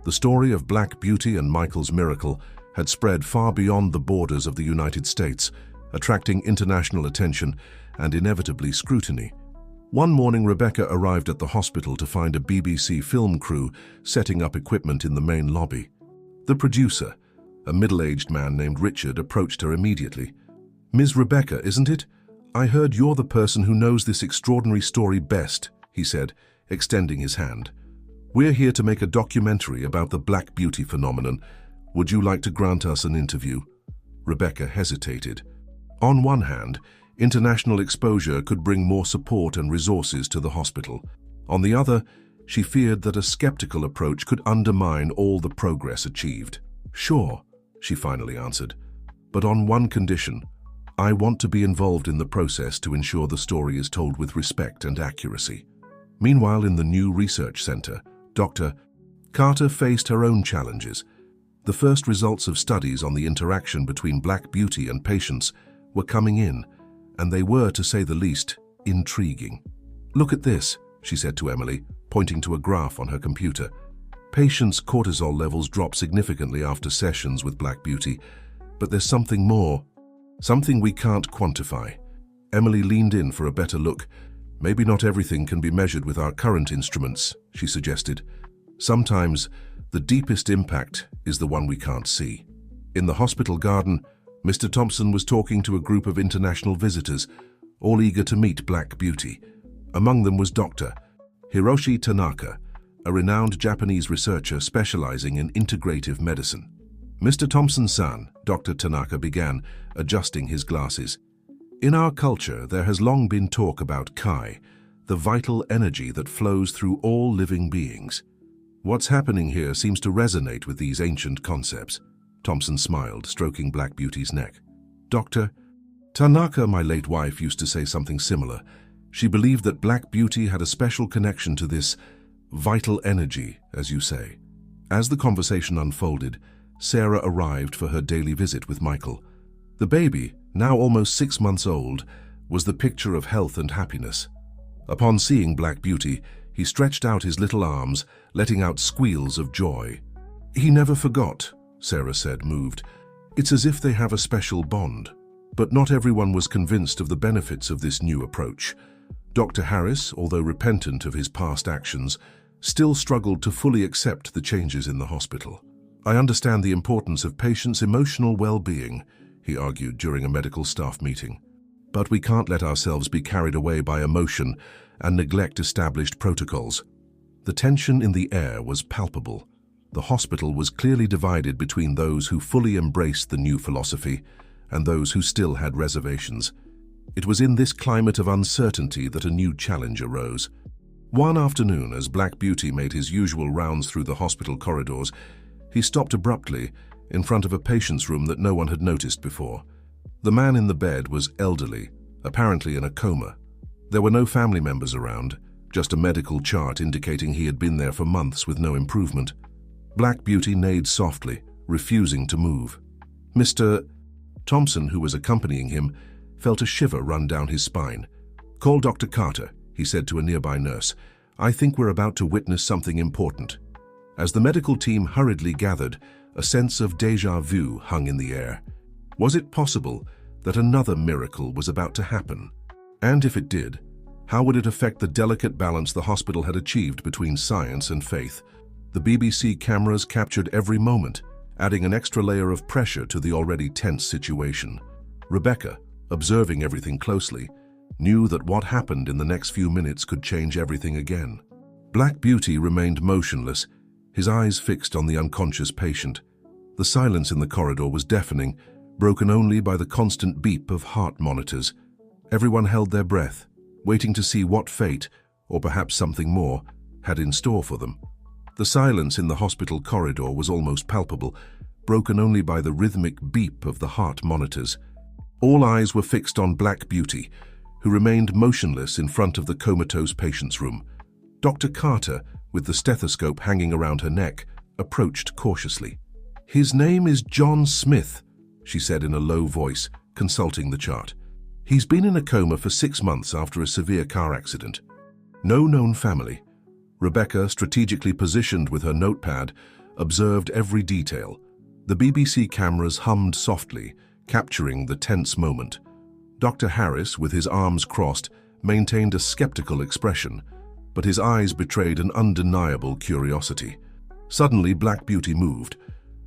The story of Black Beauty and Michael's miracle had spread far beyond the borders of the United States, attracting international attention and inevitably scrutiny. One morning, Rebecca arrived at the hospital to find a BBC film crew setting up equipment in the main lobby. The producer, a middle-aged man named Richard, approached her immediately. "Ms. Rebecca, isn't it? I heard you're the person who knows this extraordinary story best," he said, extending his hand. "We're here to make a documentary about the Black Beauty phenomenon. Would you like to grant us an interview?" Rebecca hesitated. On one hand, international exposure could bring more support and resources to the hospital. On the other, she feared that a skeptical approach could undermine all the progress achieved. "Sure," she finally answered, "but on one condition. I want to be involved in the process to ensure the story is told with respect and accuracy." Meanwhile, in the new research center, Dr. Carter faced her own challenges. The first results of studies on the interaction between Black Beauty and patients were coming in, and they were, to say the least, intriguing. "Look at this," she said to Emily, pointing to a graph on her computer. "Patients' cortisol levels drop significantly after sessions with Black Beauty, but there's something more, something we can't quantify." Emily leaned in for a better look. "Maybe not everything can be measured with our current instruments," she suggested. "Sometimes the deepest impact is the one we can't see." In the hospital garden, Mr. Thompson was talking to a group of international visitors, all eager to meet Black Beauty. Among them was Dr. Hiroshi Tanaka, a renowned Japanese researcher specializing in integrative medicine. "Mr. Thompson-san," Dr. Tanaka began, adjusting his glasses. "In our culture, there has long been talk about Kai, the vital energy that flows through all living beings. What's happening here seems to resonate with these ancient concepts." Thompson smiled, stroking Black Beauty's neck. "Dr. Tanaka, my late wife, used to say something similar. She believed that Black Beauty had a special connection to this vital energy, as you say." As the conversation unfolded, Sarah arrived for her daily visit with Michael. The baby, now almost 6 months old, was the picture of health and happiness. Upon seeing Black Beauty, he stretched out his little arms, letting out squeals of joy. "He never forgot," Sarah said, moved. "It's as if they have a special bond." But not everyone was convinced of the benefits of this new approach. Dr. Harris, although repentant of his past actions, still struggled to fully accept the changes in the hospital. "I understand the importance of patients' emotional well-being," he argued during a medical staff meeting. "But we can't let ourselves be carried away by emotion and neglect established protocols." The tension in the air was palpable. The hospital was clearly divided between those who fully embraced the new philosophy and those who still had reservations. It was in this climate of uncertainty that a new challenge arose. One afternoon, as Black Beauty made his usual rounds through the hospital corridors, he stopped abruptly in front of a patient's room that no one had noticed before. The man in the bed was elderly, apparently in a coma. There were no family members around, just a medical chart indicating he had been there for months with no improvement. Black Beauty neighed softly, refusing to move. Mr. Thompson, who was accompanying him, felt a shiver run down his spine. "Call Dr. Carter," he said to a nearby nurse. "I think we're about to witness something important." As the medical team hurriedly gathered, a sense of déjà vu hung in the air. Was it possible that another miracle was about to happen? And if it did, how would it affect the delicate balance the hospital had achieved between science and faith? The BBC cameras captured every moment, adding an extra layer of pressure to the already tense situation. Rebecca, observing everything closely, knew that what happened in the next few minutes could change everything again. Black Beauty remained motionless, his eyes fixed on the unconscious patient. The silence in the corridor was deafening, broken only by the constant beep of heart monitors. Everyone held their breath, waiting to see what fate, or perhaps something more, had in store for them. The silence in the hospital corridor was almost palpable, broken only by the rhythmic beep of the heart monitors. All eyes were fixed on Black Beauty, who remained motionless in front of the comatose patient's room. Dr. Carter, with the stethoscope hanging around her neck, approached cautiously. "His name is John Smith," she said in a low voice, consulting the chart. "He's been in a coma for 6 months after a severe car accident. No known family." Rebecca, strategically positioned with her notepad, observed every detail. The BBC cameras hummed softly, capturing the tense moment. Dr. Harris, with his arms crossed, maintained a skeptical expression, but his eyes betrayed an undeniable curiosity. Suddenly, Black Beauty moved.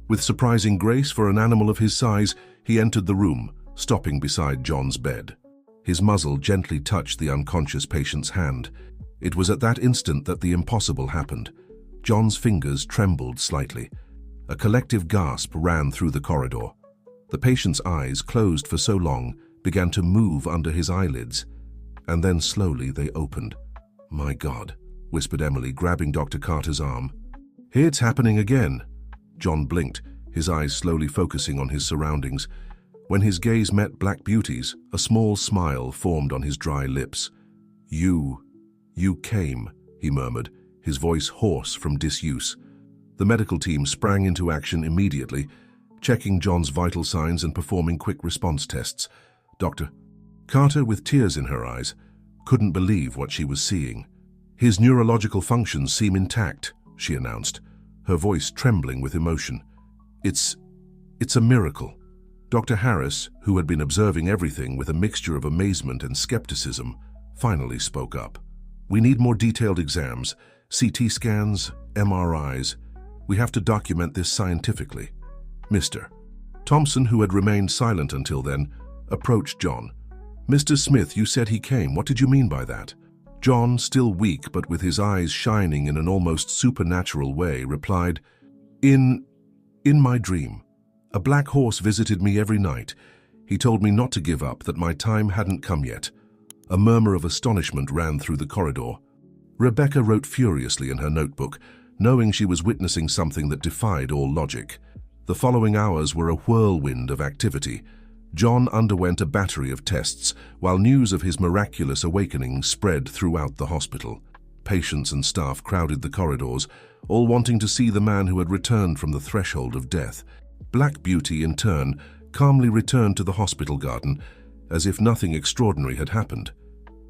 With surprising grace for an animal of his size, he entered the room, stopping beside John's bed. His muzzle gently touched the unconscious patient's hand. It was at that instant that the impossible happened. John's fingers trembled slightly. A collective gasp ran through the corridor. The patient's eyes, closed for so long, began to move under his eyelids, and then slowly they opened. "My God," whispered Emily, grabbing Dr. Carter's arm. "It's happening again." John blinked, his eyes slowly focusing on his surroundings. When his gaze met Black Beauty's, a small smile formed on his dry lips. You came," he murmured, his voice hoarse from disuse. The medical team sprang into action immediately, checking John's vital signs and performing quick response tests. Dr. Carter, with tears in her eyes, couldn't believe what she was seeing. "His neurological functions seem intact," she announced, her voice trembling with emotion. It's a miracle." Dr. Harris, who had been observing everything with a mixture of amazement and skepticism, finally spoke up. "We need more detailed exams, CT scans, MRIs. We have to document this scientifically." Mr. Thompson, who had remained silent until then, approached John. "Mr. Smith, you said he came. What did you mean by that?" John, still weak but with his eyes shining in an almost supernatural way, replied, In my dream. A black horse visited me every night. He told me not to give up, that my time hadn't come yet. A murmur of astonishment ran through the corridor. Rebecca wrote furiously in her notebook, knowing she was witnessing something that defied all logic. The following hours were a whirlwind of activity. John underwent a battery of tests, while news of his miraculous awakening spread throughout the hospital. Patients and staff crowded the corridors, all wanting to see the man who had returned from the threshold of death. Black Beauty, in turn, calmly returned to the hospital garden, as if nothing extraordinary had happened.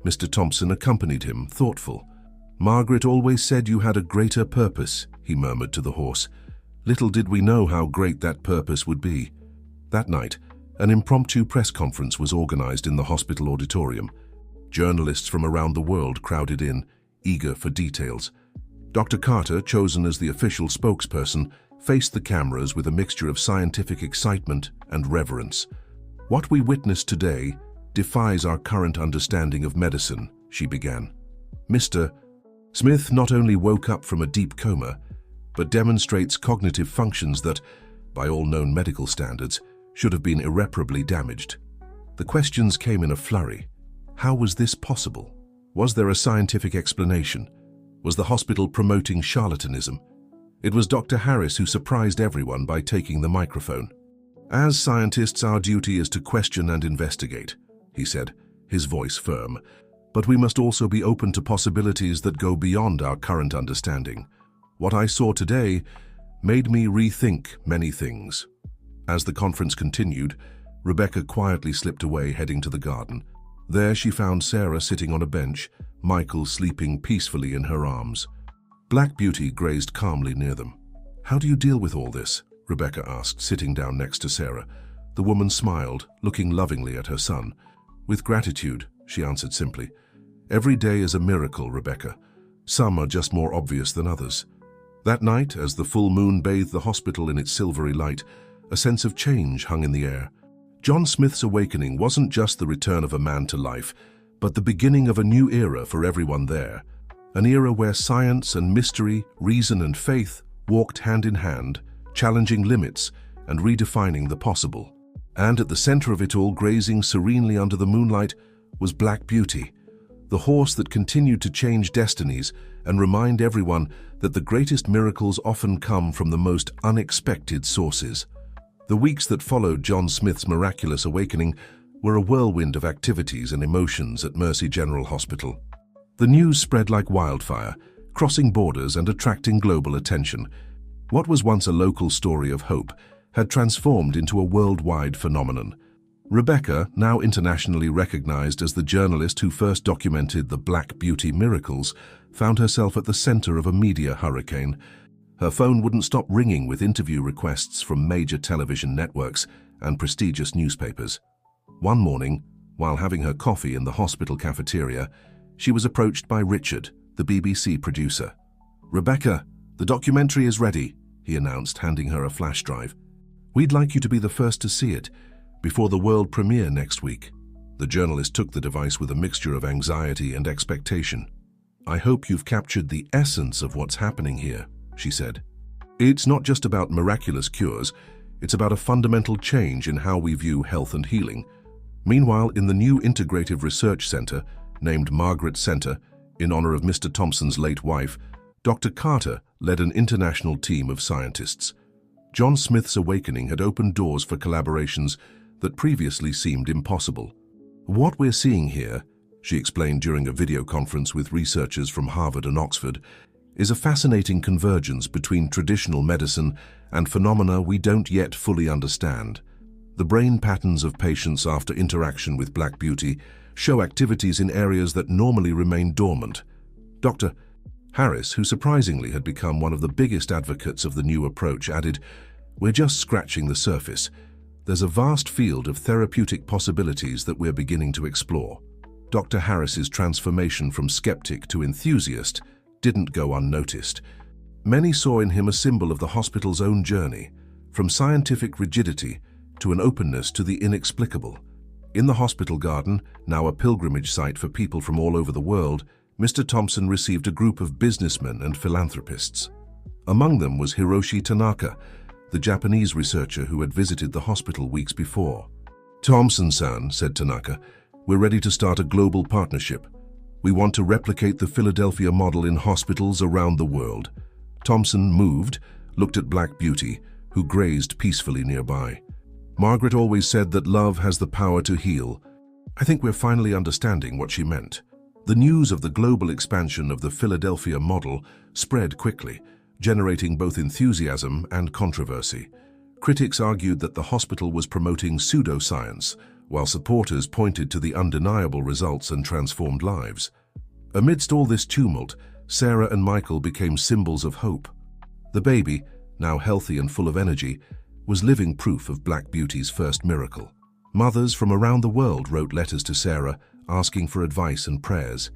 Mr. Thompson accompanied him, thoughtful. "Margaret always said you had a greater purpose," he murmured to the horse. "Little did we know how great that purpose would be." That night, an impromptu press conference was organized in the hospital auditorium. Journalists from around the world crowded in, eager for details. Dr. Carter, chosen as the official spokesperson, faced the cameras with a mixture of scientific excitement and reverence. "What we witness today defies our current understanding of medicine," she began. "Mr. Smith not only woke up from a deep coma, but demonstrates cognitive functions that, by all known medical standards, should have been irreparably damaged." The questions came in a flurry. How was this possible? Was there a scientific explanation? Was the hospital promoting charlatanism? It was Dr. Harris who surprised everyone by taking the microphone. "As scientists, our duty is to question and investigate," he said, his voice firm. "But we must also be open to possibilities that go beyond our current understanding. What I saw today made me rethink many things." As the conference continued, Rebecca quietly slipped away, heading to the garden. There she found Sarah sitting on a bench, Michael sleeping peacefully in her arms. Black Beauty grazed calmly near them. "How do you deal with all this?" Rebecca asked, sitting down next to Sarah. The woman smiled, looking lovingly at her son. "With gratitude," she answered simply. "Every day is a miracle, Rebecca. Some are just more obvious than others." That night, as the full moon bathed the hospital in its silvery light, a sense of change hung in the air. John Smith's awakening wasn't just the return of a man to life, but the beginning of a new era for everyone there. An era where science and mystery, reason and faith walked hand in hand, challenging limits and redefining the possible. And at the center of it all, grazing serenely under the moonlight, was Black Beauty, the horse that continued to change destinies and remind everyone that the greatest miracles often come from the most unexpected sources. The weeks that followed John Smith's miraculous awakening were a whirlwind of activities and emotions at Mercy General Hospital. The news spread like wildfire, crossing borders and attracting global attention. What was once a local story of hope had transformed into a worldwide phenomenon. Rebecca, now internationally recognized as the journalist who first documented the Black Beauty miracles, found herself at the center of a media hurricane. Her phone wouldn't stop ringing with interview requests from major television networks and prestigious newspapers. One morning, while having her coffee in the hospital cafeteria, she was approached by Richard, the BBC producer. "Rebecca, the documentary is ready," he announced, handing her a flash drive. "We'd like you to be the first to see it, before the world premiere next week." The journalist took the device with a mixture of anxiety and expectation. "I hope you've captured the essence of what's happening here," she said. "It's not just about miraculous cures, it's about a fundamental change in how we view health and healing." Meanwhile, in the new Integrative Research Center, named Margaret Center, in honor of Mr. Thompson's late wife, Dr. Carter led an international team of scientists. John Smith's awakening had opened doors for collaborations that previously seemed impossible. "What we're seeing here," she explained during a video conference with researchers from Harvard and Oxford, "is a fascinating convergence between traditional medicine and phenomena we don't yet fully understand. The brain patterns of patients after interaction with Black Beauty show activities in areas that normally remain dormant." Dr. Harris, who surprisingly had become one of the biggest advocates of the new approach, added, "We're just scratching the surface. There's a vast field of therapeutic possibilities that we're beginning to explore." Dr. Harris's transformation from skeptic to enthusiast didn't go unnoticed. Many saw in him a symbol of the hospital's own journey, from scientific rigidity to an openness to the inexplicable. In the hospital garden, now a pilgrimage site for people from all over the world, Mr. Thompson received a group of businessmen and philanthropists. Among them was Hiroshi Tanaka, the Japanese researcher who had visited the hospital weeks before. "Thompson-san," said Tanaka, "we're ready to start a global partnership. We want to replicate the Philadelphia model in hospitals around the world." Thompson moved, looked at Black Beauty, who grazed peacefully nearby. "Margaret always said that love has the power to heal. I think we're finally understanding what she meant." The news of the global expansion of the Philadelphia model spread quickly, generating both enthusiasm and controversy. Critics argued that the hospital was promoting pseudoscience, while supporters pointed to the undeniable results and transformed lives. Amidst all this tumult, Sarah and Michael became symbols of hope. The baby, now healthy and full of energy, was living proof of Black Beauty's first miracle. Mothers from around the world wrote letters to Sarah, asking for advice and prayers.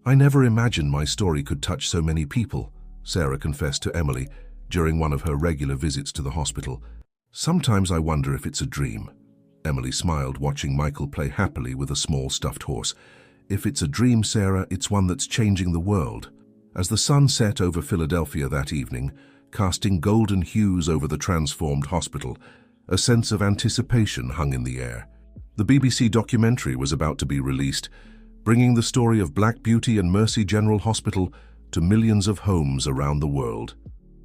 "I never imagined my story could touch so many people," Sarah confessed to Emily during one of her regular visits to the hospital. "Sometimes I wonder if it's a dream." Emily smiled, watching Michael play happily with a small stuffed horse. "If it's a dream, Sarah, it's one that's changing the world." As the sun set over Philadelphia that evening, casting golden hues over the transformed hospital, a sense of anticipation hung in the air. The BBC documentary was about to be released, bringing the story of Black Beauty and Mercy General Hospital to millions of homes around the world.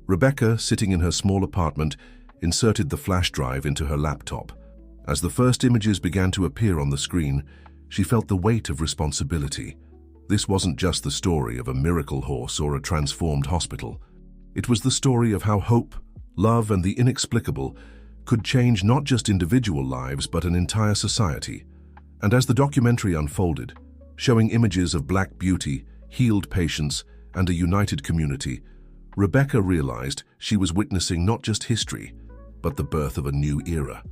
Rebecca, sitting in her small apartment, inserted the flash drive into her laptop. As the first images began to appear on the screen, she felt the weight of responsibility. This wasn't just the story of a miracle horse or a transformed hospital. It was the story of how hope, love, and the inexplicable could change not just individual lives but an entire society. And as the documentary unfolded, showing images of Black Beauty, healed patients, and a united community, Rebecca realized she was witnessing not just history, but the birth of a new era.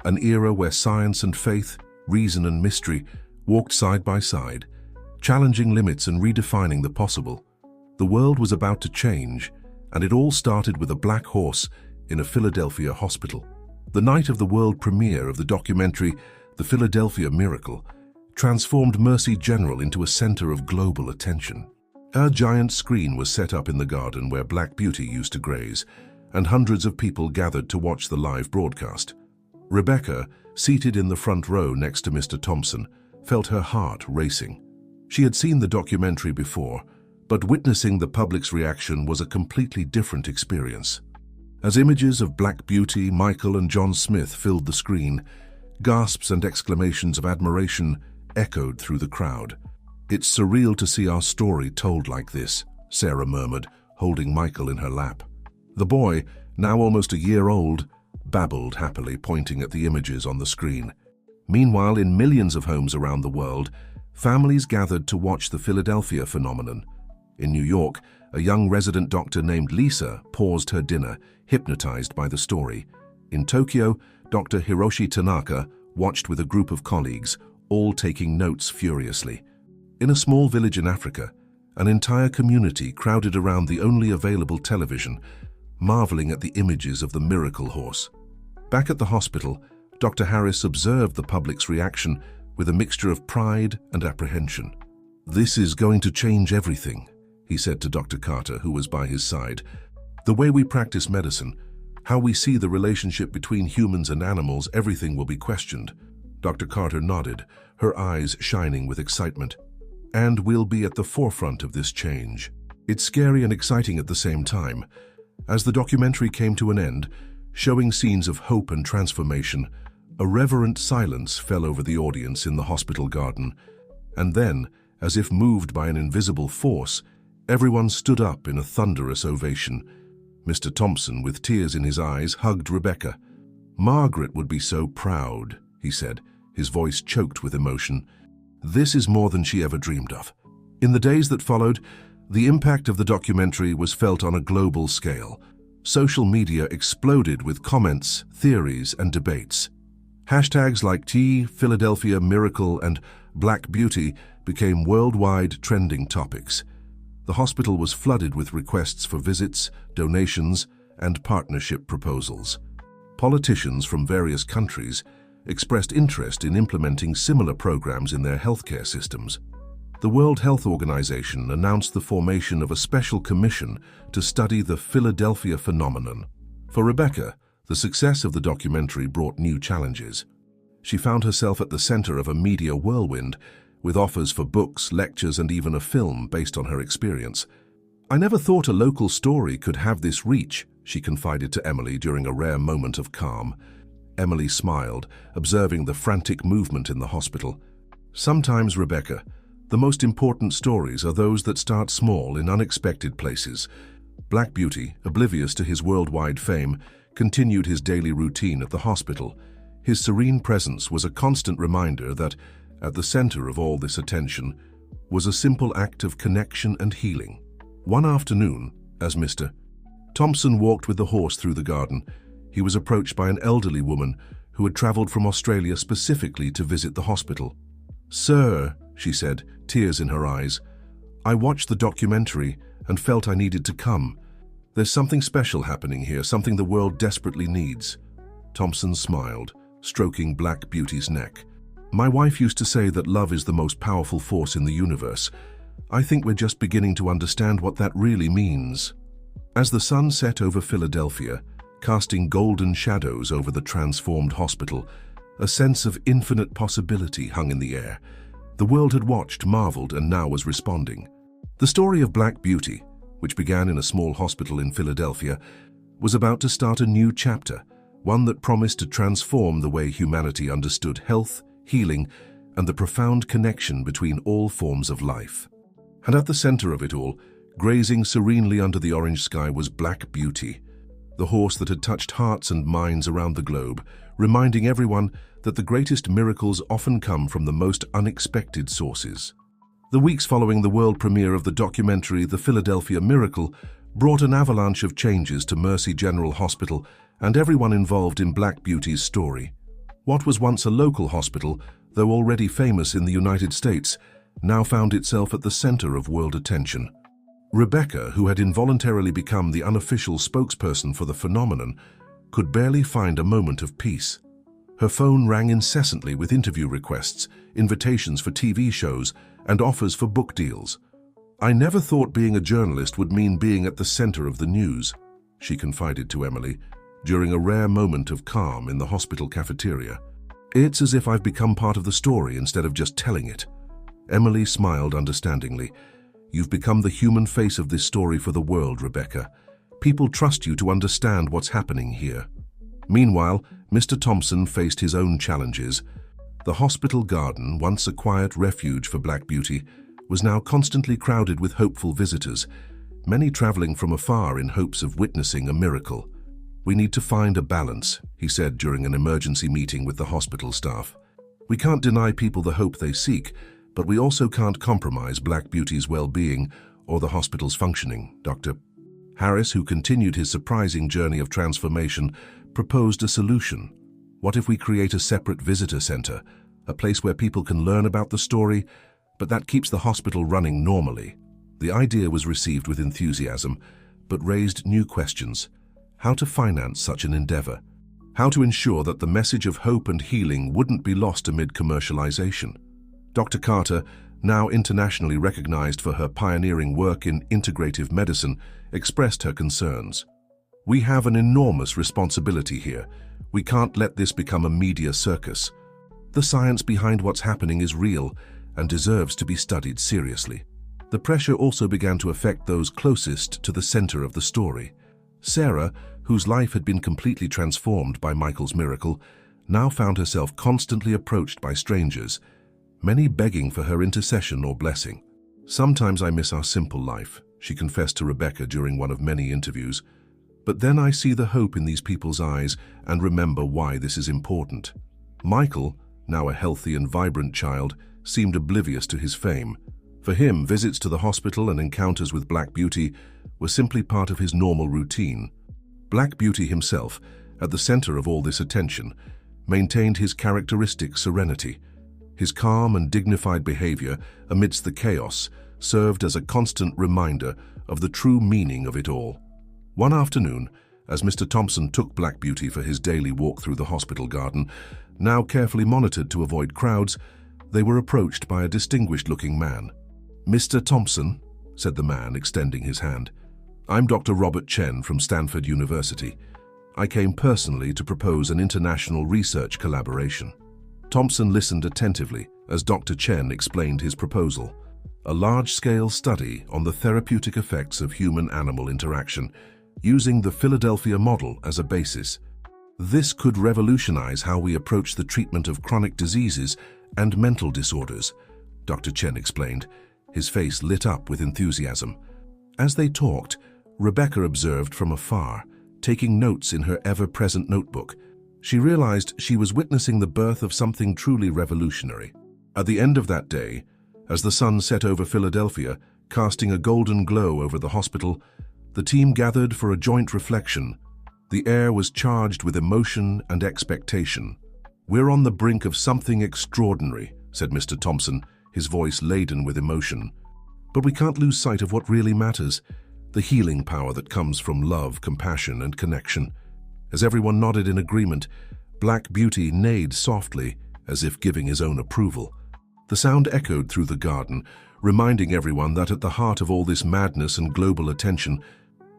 An era where science and faith, reason and mystery walked side by side, challenging limits and redefining the possible. The world was about to change, and it all started with a black horse in a Philadelphia hospital. The night of the world premiere of the documentary, The Philadelphia Miracle, transformed Mercy General into a center of global attention. A giant screen was set up in the garden where Black Beauty used to graze, and hundreds of people gathered to watch the live broadcast. Rebecca, seated in the front row next to Mr. Thompson, felt her heart racing. She had seen the documentary before, but witnessing the public's reaction was a completely different experience. As images of Black Beauty, Michael, and John Smith filled the screen, gasps and exclamations of admiration echoed through the crowd. "It's surreal to see our story told like this," Sarah murmured, holding Michael in her lap. The boy, now almost a year old, babbled happily, pointing at the images on the screen. Meanwhile, in millions of homes around the world, families gathered to watch the Philadelphia phenomenon. In New York, a young resident doctor named Lisa paused her dinner, hypnotized by the story. In Tokyo, Dr. Hiroshi Tanaka watched with a group of colleagues, all taking notes furiously. In a small village in Africa, an entire community crowded around the only available television, marveling at the images of the miracle horse. Back at the hospital, Dr. Harris observed the public's reaction with a mixture of pride and apprehension. "This is going to change everything," he said to Dr. Carter, who was by his side. "The way we practice medicine, how we see the relationship between humans and animals, everything will be questioned." Dr. Carter nodded, her eyes shining with excitement. "And we'll be at the forefront of this change." It's scary and exciting at the same time. As the documentary came to an end, showing scenes of hope and transformation, a reverent silence fell over the audience in the hospital garden. And then, as if moved by an invisible force, everyone stood up in a thunderous ovation. Mr. Thompson, with tears in his eyes, hugged Rebecca. "Margaret would be so proud," he said, his voice choked with emotion. "This is more than she ever dreamed of." In the days that followed, the impact of the documentary was felt on a global scale. Social media exploded with comments, theories, and debates. Hashtags like Philadelphia Miracle and Black Beauty became worldwide trending topics. The hospital was flooded with requests for visits, donations, and partnership proposals. Politicians from various countries expressed interest in implementing similar programs in their healthcare systems. The World Health Organization announced the formation of a special commission to study the Philadelphia phenomenon. For Rebecca, the success of the documentary brought new challenges. She found herself at the center of a media whirlwind, with offers for books, lectures, and even a film based on her experience. "I never thought a local story could have this reach," she confided to Emily during a rare moment of calm. Emily smiled, observing the frantic movement in the hospital. "Sometimes, Rebecca, the most important stories are those that start small in unexpected places." Black Beauty, oblivious to his worldwide fame, continued his daily routine at the hospital. His serene presence was a constant reminder that, at the center of all this attention, was a simple act of connection and healing. One afternoon, as Mr. Thompson walked with the horse through the garden, he was approached by an elderly woman who had traveled from Australia specifically to visit the hospital. "Sir," she said, tears in her eyes, "I watched the documentary and felt I needed to come. There's something special happening here, something the world desperately needs." Thompson smiled, stroking Black Beauty's neck. "My wife used to say that love is the most powerful force in the universe. I think we're just beginning to understand what that really means." As the sun set over Philadelphia, casting golden shadows over the transformed hospital, a sense of infinite possibility hung in the air. The world had watched, marveled, and now was responding. The story of Black Beauty, which began in a small hospital in Philadelphia, was about to start a new chapter, one that promised to transform the way humanity understood health, healing, and the profound connection between all forms of life. And at the center of it all, grazing serenely under the orange sky, was Black Beauty, the horse that had touched hearts and minds around the globe, reminding everyone that the greatest miracles often come from the most unexpected sources. The weeks following the world premiere of the documentary The Philadelphia Miracle brought an avalanche of changes to Mercy General Hospital and everyone involved in Black Beauty's story. What was once a local hospital, though already famous in the United States, now found itself at the center of world attention. Rebecca, who had involuntarily become the unofficial spokesperson for the phenomenon, could barely find a moment of peace. Her phone rang incessantly with interview requests, invitations for TV shows, and offers for book deals. "I never thought being a journalist would mean being at the center of the news," she confided to Emily during a rare moment of calm in the hospital cafeteria. "It's as if I've become part of the story instead of just telling it." Emily smiled understandingly. "You've become the human face of this story for the world, Rebecca. People trust you to understand what's happening here." Meanwhile, Mr. Thompson faced his own challenges. The hospital garden, once a quiet refuge for Black Beauty, was now constantly crowded with hopeful visitors, many traveling from afar in hopes of witnessing a miracle. "We need to find a balance," he said during an emergency meeting with the hospital staff. "We can't deny people the hope they seek, but we also can't compromise Black Beauty's well-being or the hospital's functioning." Dr. Harris, who continued his surprising journey of transformation, proposed a solution. "What if we create a separate visitor center, a place where people can learn about the story, but that keeps the hospital running normally?" The idea was received with enthusiasm, but raised new questions. How to finance such an endeavor? How to ensure that the message of hope and healing wouldn't be lost amid commercialization? Dr. Carter, now internationally recognized for her pioneering work in integrative medicine, expressed her concerns. "We have an enormous responsibility here. We can't let this become a media circus. The science behind what's happening is real and deserves to be studied seriously." The pressure also began to affect those closest to the center of the story. Sarah, whose life had been completely transformed by Michael's miracle, now found herself constantly approached by strangers, many begging for her intercession or blessing. "Sometimes I miss our simple life," she confessed to Rebecca during one of many interviews. "But then I see the hope in these people's eyes and remember why this is important." Michael, now a healthy and vibrant child, seemed oblivious to his fame. For him, visits to the hospital and encounters with Black Beauty were simply part of his normal routine. Black Beauty himself, at the center of all this attention, maintained his characteristic serenity. His calm and dignified behavior amidst the chaos served as a constant reminder of the true meaning of it all. One afternoon, as Mr. Thompson took Black Beauty for his daily walk through the hospital garden, now carefully monitored to avoid crowds, they were approached by a distinguished-looking man. "Mr. Thompson," said the man, extending his hand. "I'm Dr. Robert Chen from Stanford University. I came personally to propose an international research collaboration." Thompson listened attentively as Dr. Chen explained his proposal, a large-scale study on the therapeutic effects of human-animal interaction, using the Philadelphia model as a basis. This could revolutionize how we approach the treatment of chronic diseases and mental disorders, Dr. Chen explained, his face lit up with enthusiasm. As they talked, Rebecca observed from afar, taking notes in her ever-present notebook. She realized she was witnessing the birth of something truly revolutionary. At the end of that day, as the sun set over Philadelphia, casting a golden glow over the hospital, the team gathered for a joint reflection. The air was charged with emotion and expectation. "We're on the brink of something extraordinary," said Mr. Thompson, his voice laden with emotion. "But we can't lose sight of what really matters, the healing power that comes from love, compassion, and connection." As everyone nodded in agreement, Black Beauty neighed softly, as if giving his own approval. The sound echoed through the garden, reminding everyone that at the heart of all this madness and global attention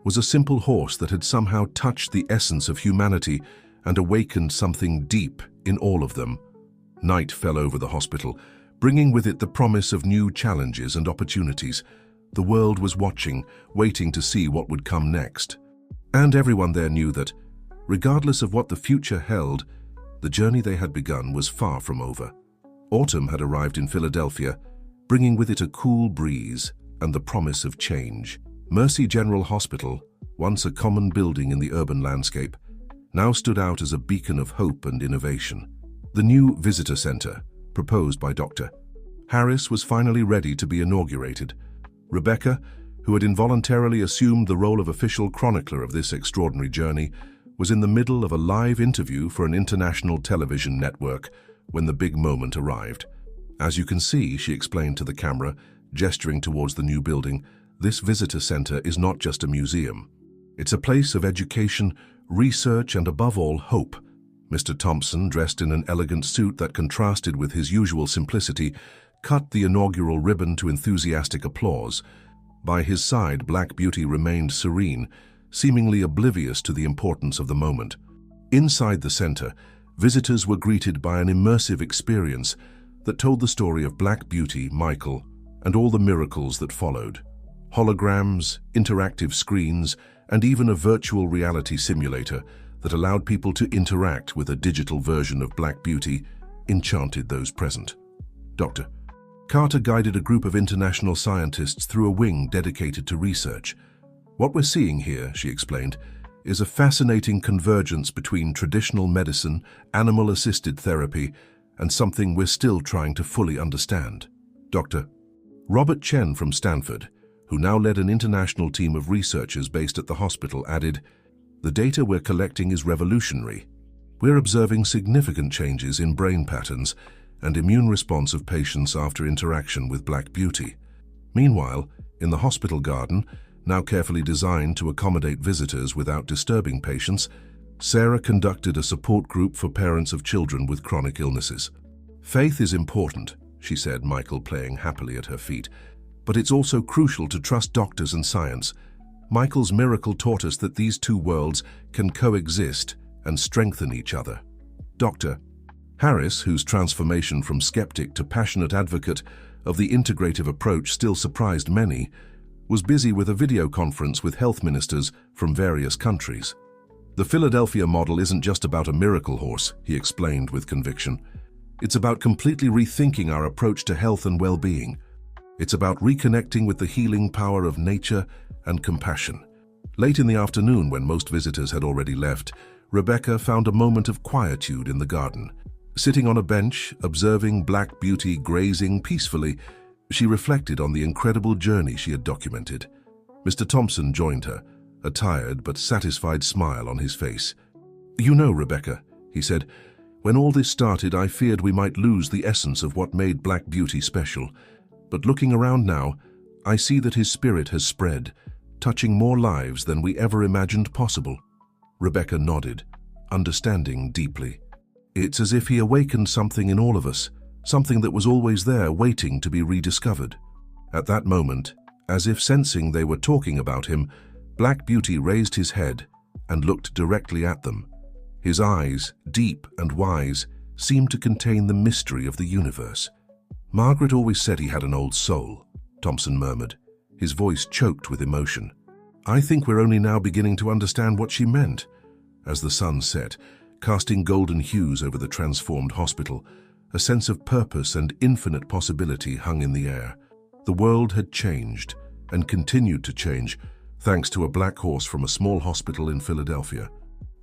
was a simple horse that had somehow touched the essence of humanity and awakened something deep in all of them. Night fell over the hospital, bringing with it the promise of new challenges and opportunities. The world was watching, waiting to see what would come next. And everyone there knew that, regardless of what the future held, the journey they had begun was far from over. Autumn had arrived in Philadelphia, bringing with it a cool breeze and the promise of change. Mercy General Hospital, once a common building in the urban landscape, now stood out as a beacon of hope and innovation. The new visitor center, proposed by Dr. Harris, was finally ready to be inaugurated. Rebecca, who had involuntarily assumed the role of official chronicler of this extraordinary journey, was in the middle of a live interview for an international television network when the big moment arrived. "As you can see," she explained to the camera, gesturing towards the new building, "this visitor center is not just a museum. It's a place of education, research, and above all, hope." Mr. Thompson, dressed in an elegant suit that contrasted with his usual simplicity, cut the inaugural ribbon to enthusiastic applause. By his side, Black Beauty remained serene, seemingly oblivious to the importance of the moment. Inside the center, visitors were greeted by an immersive experience that told the story of Black Beauty, Michael, and all the miracles that followed. Holograms, interactive screens, and even a virtual reality simulator that allowed people to interact with a digital version of Black Beauty enchanted those present. Dr. Carter guided a group of international scientists through a wing dedicated to research. "What we're seeing here," she explained, "is a fascinating convergence between traditional medicine, animal-assisted therapy, and something we're still trying to fully understand." Dr. Robert Chen from Stanford, who now led an international team of researchers based at the hospital, added, "The data we're collecting is revolutionary. We're observing significant changes in brain patterns and immune response of patients after interaction with Black Beauty." Meanwhile, in the hospital garden, now carefully designed to accommodate visitors without disturbing patients, Sarah conducted a support group for parents of children with chronic illnesses. "Faith is important," she said, Michael playing happily at her feet, "but it's also crucial to trust doctors and science. Michael's miracle taught us that these two worlds can coexist and strengthen each other." Dr. Harris, whose transformation from skeptic to passionate advocate of the integrative approach still surprised many, was busy with a video conference with health ministers from various countries. "The Philadelphia model isn't just about a miracle horse," he explained with conviction. "It's about completely rethinking our approach to health and well-being. It's about reconnecting with the healing power of nature and compassion." Late in the afternoon, when most visitors had already left, Rebecca found a moment of quietude in the garden. Sitting on a bench, observing Black Beauty grazing peacefully, she reflected on the incredible journey she had documented. Mr. Thompson joined her, a tired but satisfied smile on his face. "You know, Rebecca," he said, "when all this started, I feared we might lose the essence of what made Black Beauty special. But looking around now, I see that his spirit has spread, touching more lives than we ever imagined possible." Rebecca nodded, understanding deeply. "It's as if he awakened something in all of us, something that was always there waiting to be rediscovered." At that moment, as if sensing they were talking about him, Black Beauty raised his head and looked directly at them. His eyes, deep and wise, seemed to contain the mystery of the universe. "Margaret always said he had an old soul," Thompson murmured, his voice choked with emotion. "I think we're only now beginning to understand what she meant." As the sun set, casting golden hues over the transformed hospital, a sense of purpose and infinite possibility hung in the air. The world had changed, and continued to change, thanks to a black horse from a small hospital in Philadelphia.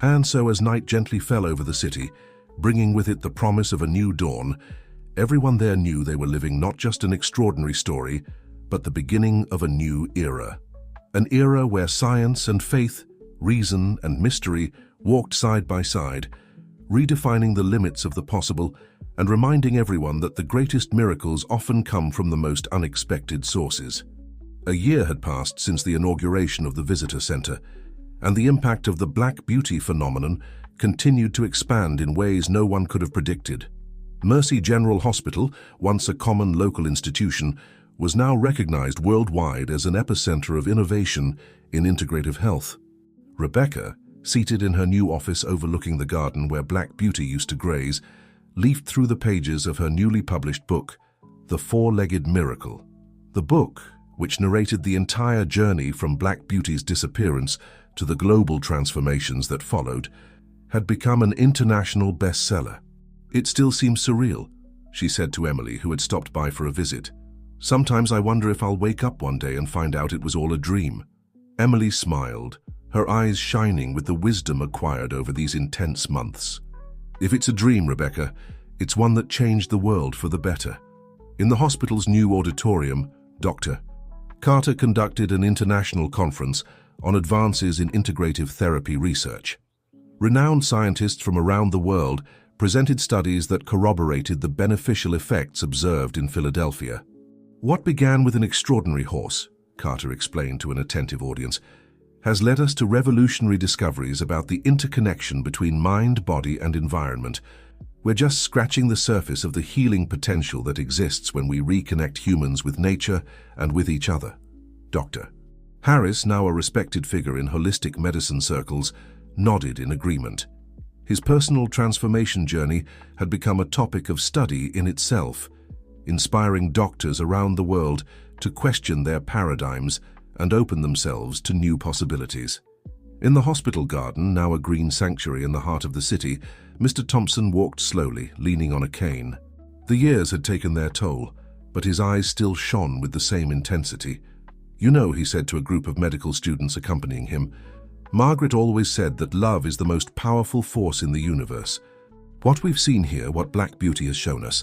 And so as night gently fell over the city, bringing with it the promise of a new dawn, everyone there knew they were living not just an extraordinary story, but the beginning of a new era. An era where science and faith, reason and mystery walked side by side, redefining the limits of the possible and reminding everyone that the greatest miracles often come from the most unexpected sources. A year had passed since the inauguration of the visitor center, and the impact of the Black Beauty phenomenon continued to expand in ways no one could have predicted. Mercy General Hospital, once a common local institution, was now recognized worldwide as an epicenter of innovation in integrative health. Rebecca, seated in her new office overlooking the garden where Black Beauty used to graze, leafed through the pages of her newly published book, The Four-Legged Miracle. The book, which narrated the entire journey from Black Beauty's disappearance to the global transformations that followed, had become an international bestseller. "It still seems surreal," she said to Emily, who had stopped by for a visit. "Sometimes I wonder if I'll wake up one day and find out it was all a dream." Emily smiled, her eyes shining with the wisdom acquired over these intense months. "If it's a dream, Rebecca, it's one that changed the world for the better." In the hospital's new auditorium, Dr. Carter conducted an international conference on advances in integrative therapy research. Renowned scientists from around the world presented studies that corroborated the beneficial effects observed in Philadelphia. "What began with an extraordinary horse," Carter explained to an attentive audience, "has led us to revolutionary discoveries about the interconnection between mind, body, and environment. We're just scratching the surface of the healing potential that exists when we reconnect humans with nature and with each other." Dr. Harris, now a respected figure in holistic medicine circles, nodded in agreement. His personal transformation journey had become a topic of study in itself, inspiring doctors around the world to question their paradigms and open themselves to new possibilities. In the hospital garden, now a green sanctuary in the heart of the city, Mr. Thompson walked slowly, leaning on a cane. The years had taken their toll, but his eyes still shone with the same intensity. "You know," he said to a group of medical students accompanying him, "Margaret always said that love is the most powerful force in the universe. What we've seen here, what Black Beauty has shown us,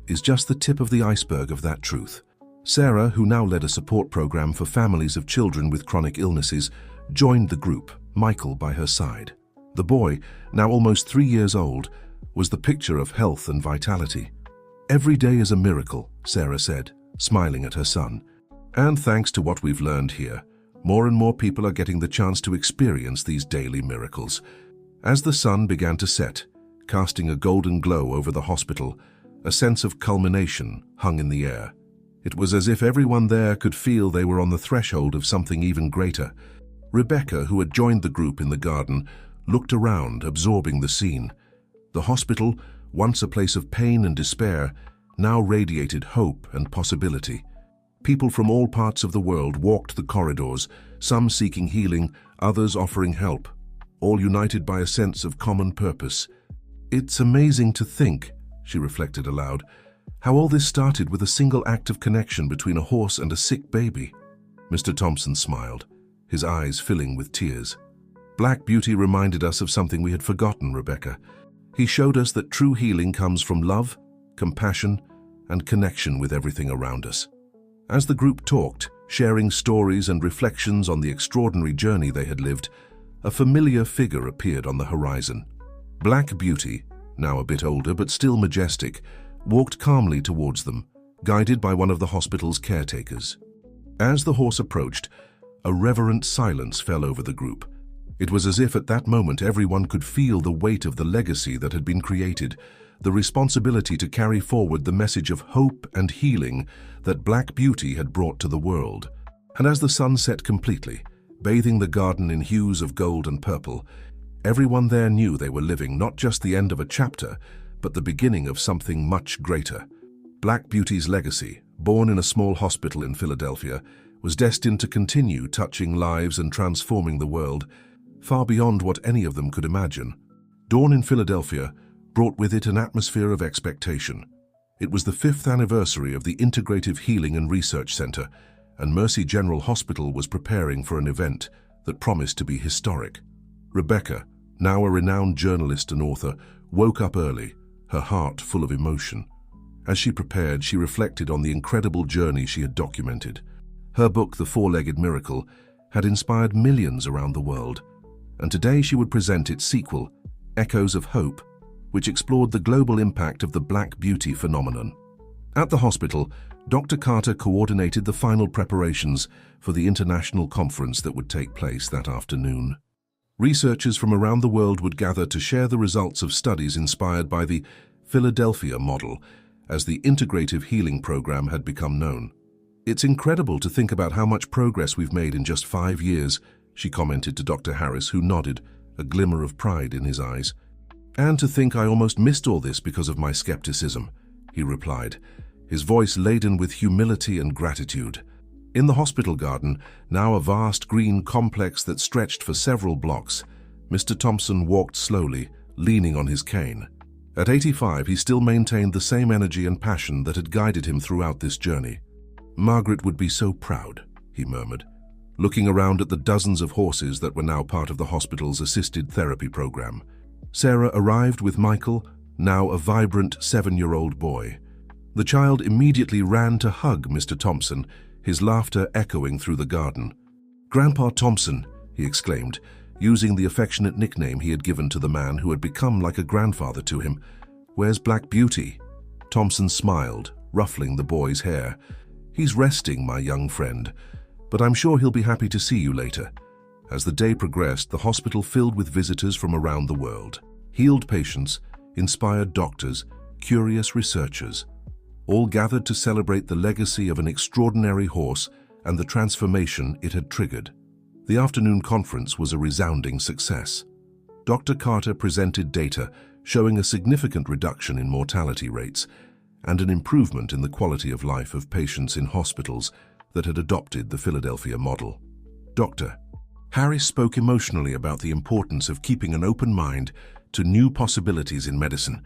is just the tip of the iceberg of that truth." Sarah, who now led a support program for families of children with chronic illnesses, joined the group, Michael by her side. The boy, now almost 3 years old, was the picture of health and vitality. "Every day is a miracle," Sarah said, smiling at her son. "And thanks to what we've learned here, more and more people are getting the chance to experience these daily miracles." As the sun began to set, casting a golden glow over the hospital, a sense of culmination hung in the air. It was as if everyone there could feel they were on the threshold of something even greater. Rebecca, who had joined the group in the garden, looked around, absorbing the scene. The hospital, once a place of pain and despair, now radiated hope and possibility. People from all parts of the world walked the corridors, some seeking healing, others offering help, all united by a sense of common purpose. "It's amazing to think," she reflected aloud, "how all this started with a single act of connection between a horse and a sick baby." Mr. Thompson smiled, his eyes filling with tears. "Black Beauty reminded us of something we had forgotten, Rebecca. He showed us that true healing comes from love, compassion, and connection with everything around us." As the group talked, sharing stories and reflections on the extraordinary journey they had lived, a familiar figure appeared on the horizon. Black Beauty, now a bit older but still majestic, walked calmly towards them, guided by one of the hospital's caretakers. As the horse approached, a reverent silence fell over the group. It was as if at that moment everyone could feel the weight of the legacy that had been created, the responsibility to carry forward the message of hope and healing that Black Beauty had brought to the world. And as the sun set completely, bathing the garden in hues of gold and purple, everyone there knew they were living not just the end of a chapter, but the beginning of something much greater. Black Beauty's legacy, born in a small hospital in Philadelphia, was destined to continue touching lives and transforming the world, far beyond what any of them could imagine. Dawn in Philadelphia brought with it an atmosphere of expectation. It was the 5th anniversary of the Integrative Healing and Research Center, and Mercy General Hospital was preparing for an event that promised to be historic. Rebecca, now a renowned journalist and author, woke up early, her heart full of emotion. As she prepared, she reflected on the incredible journey she had documented. Her book, The Four-Legged Miracle, had inspired millions around the world, and today she would present its sequel, Echoes of Hope, which explored the global impact of the Black Beauty phenomenon. At the hospital, Dr. Carter coordinated the final preparations for the international conference that would take place that afternoon. Researchers from around the world would gather to share the results of studies inspired by the Philadelphia model, as the Integrative Healing Program had become known. "It's incredible to think about how much progress we've made in just 5 years," she commented to Dr. Harris, who nodded, a glimmer of pride in his eyes. "And to think I almost missed all this because of my skepticism," he replied, his voice laden with humility and gratitude. In the hospital garden, now a vast green complex that stretched for several blocks, Mr. Thompson walked slowly, leaning on his cane. At 85, he still maintained the same energy and passion that had guided him throughout this journey. "Margaret would be so proud," he murmured, looking around at the dozens of horses that were now part of the hospital's assisted therapy program. Sarah arrived with Michael, now a vibrant 7-year-old boy. The child immediately ran to hug Mr. Thompson, his laughter echoing through the garden. "Grandpa Thompson," he exclaimed, using the affectionate nickname he had given to the man who had become like a grandfather to him. "Where's Black Beauty?" Thompson smiled, ruffling the boy's hair. "He's resting, my young friend, but I'm sure he'll be happy to see you later." As the day progressed, the hospital filled with visitors from around the world. Healed patients, inspired doctors, curious researchers, all gathered to celebrate the legacy of an extraordinary horse and the transformation it had triggered. The afternoon conference was a resounding success. Dr. Carter presented data showing a significant reduction in mortality rates and an improvement in the quality of life of patients in hospitals that had adopted the Philadelphia model. Dr. Harris spoke emotionally about the importance of keeping an open mind to new possibilities in medicine,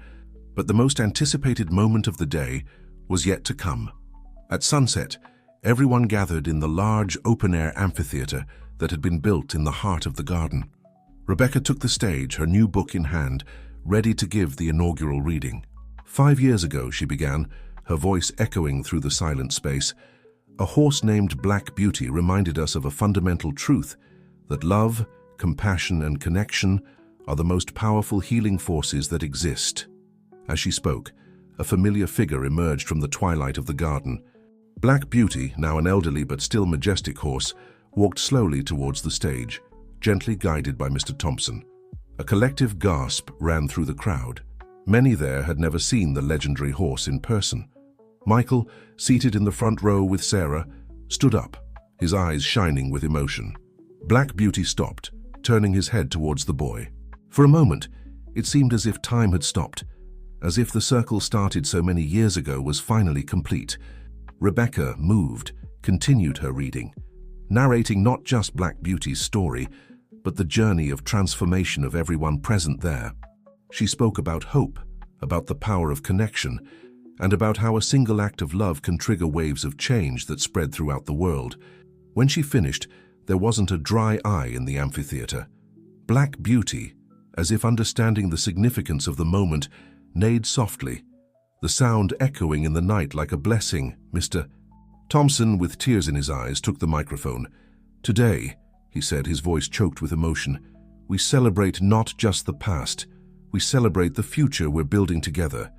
but the most anticipated moment of the day was yet to come. At sunset, everyone gathered in the large open-air amphitheater that had been built in the heart of the garden. Rebecca took the stage, her new book in hand, ready to give the inaugural reading. 5 years ago, she began, her voice echoing through the silent space, a horse named Black Beauty reminded us of a fundamental truth, that love, compassion, and connection are the most powerful healing forces that exist. As she spoke, a familiar figure emerged from the twilight of the garden. Black Beauty, now an elderly but still majestic horse, walked slowly towards the stage, gently guided by Mr. Thompson. A collective gasp ran through the crowd. Many there had never seen the legendary horse in person. Michael, seated in the front row with Sarah, stood up, his eyes shining with emotion. Black Beauty stopped, turning his head towards the boy. For a moment, it seemed as if time had stopped, as if the circle started so many years ago was finally complete. Rebecca, moved, continued her reading, narrating not just Black Beauty's story, but the journey of transformation of everyone present there. She spoke about hope, about the power of connection, and about how a single act of love can trigger waves of change that spread throughout the world. When she finished, there wasn't a dry eye in the amphitheater. Black Beauty, as if understanding the significance of the moment, neighed softly, the sound echoing in the night like a blessing. Mr. Thompson, with tears in his eyes, took the microphone. "Today," he said, his voice choked with emotion, "we celebrate not just the past, we celebrate the future we're building together.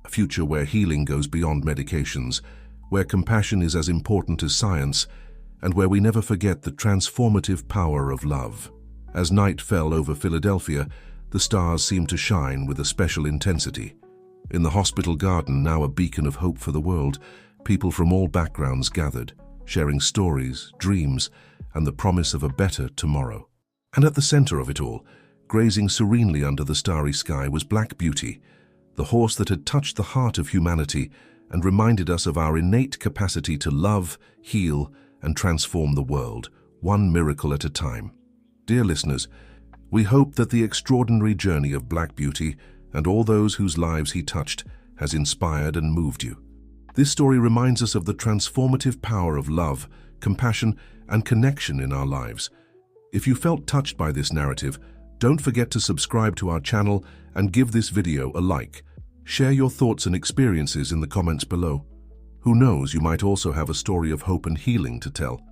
A future where healing goes beyond medications, where compassion is as important as science, and where we never forget the transformative power of love." As night fell over Philadelphia, the stars seemed to shine with a special intensity. In the hospital garden, now a beacon of hope for the world, People from all backgrounds gathered, sharing stories, dreams, and the promise of a better tomorrow. And at the center of it all, grazing serenely under the starry sky, was Black Beauty, the horse that had touched the heart of humanity and reminded us of our innate capacity to love, heal, and transform the world, one miracle at a time. Dear listeners, we hope that the extraordinary journey of Black Beauty and all those whose lives he touched has inspired and moved you. This story reminds us of the transformative power of love, compassion, and connection in our lives. If you felt touched by this narrative, don't forget to subscribe to our channel and give this video a like. Share your thoughts and experiences in the comments below. Who knows, you might also have a story of hope and healing to tell.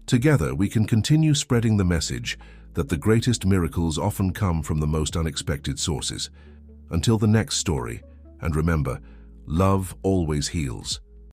Together, we can continue spreading the message that the greatest miracles often come from the most unexpected sources. Until the next story, and remember, love always heals.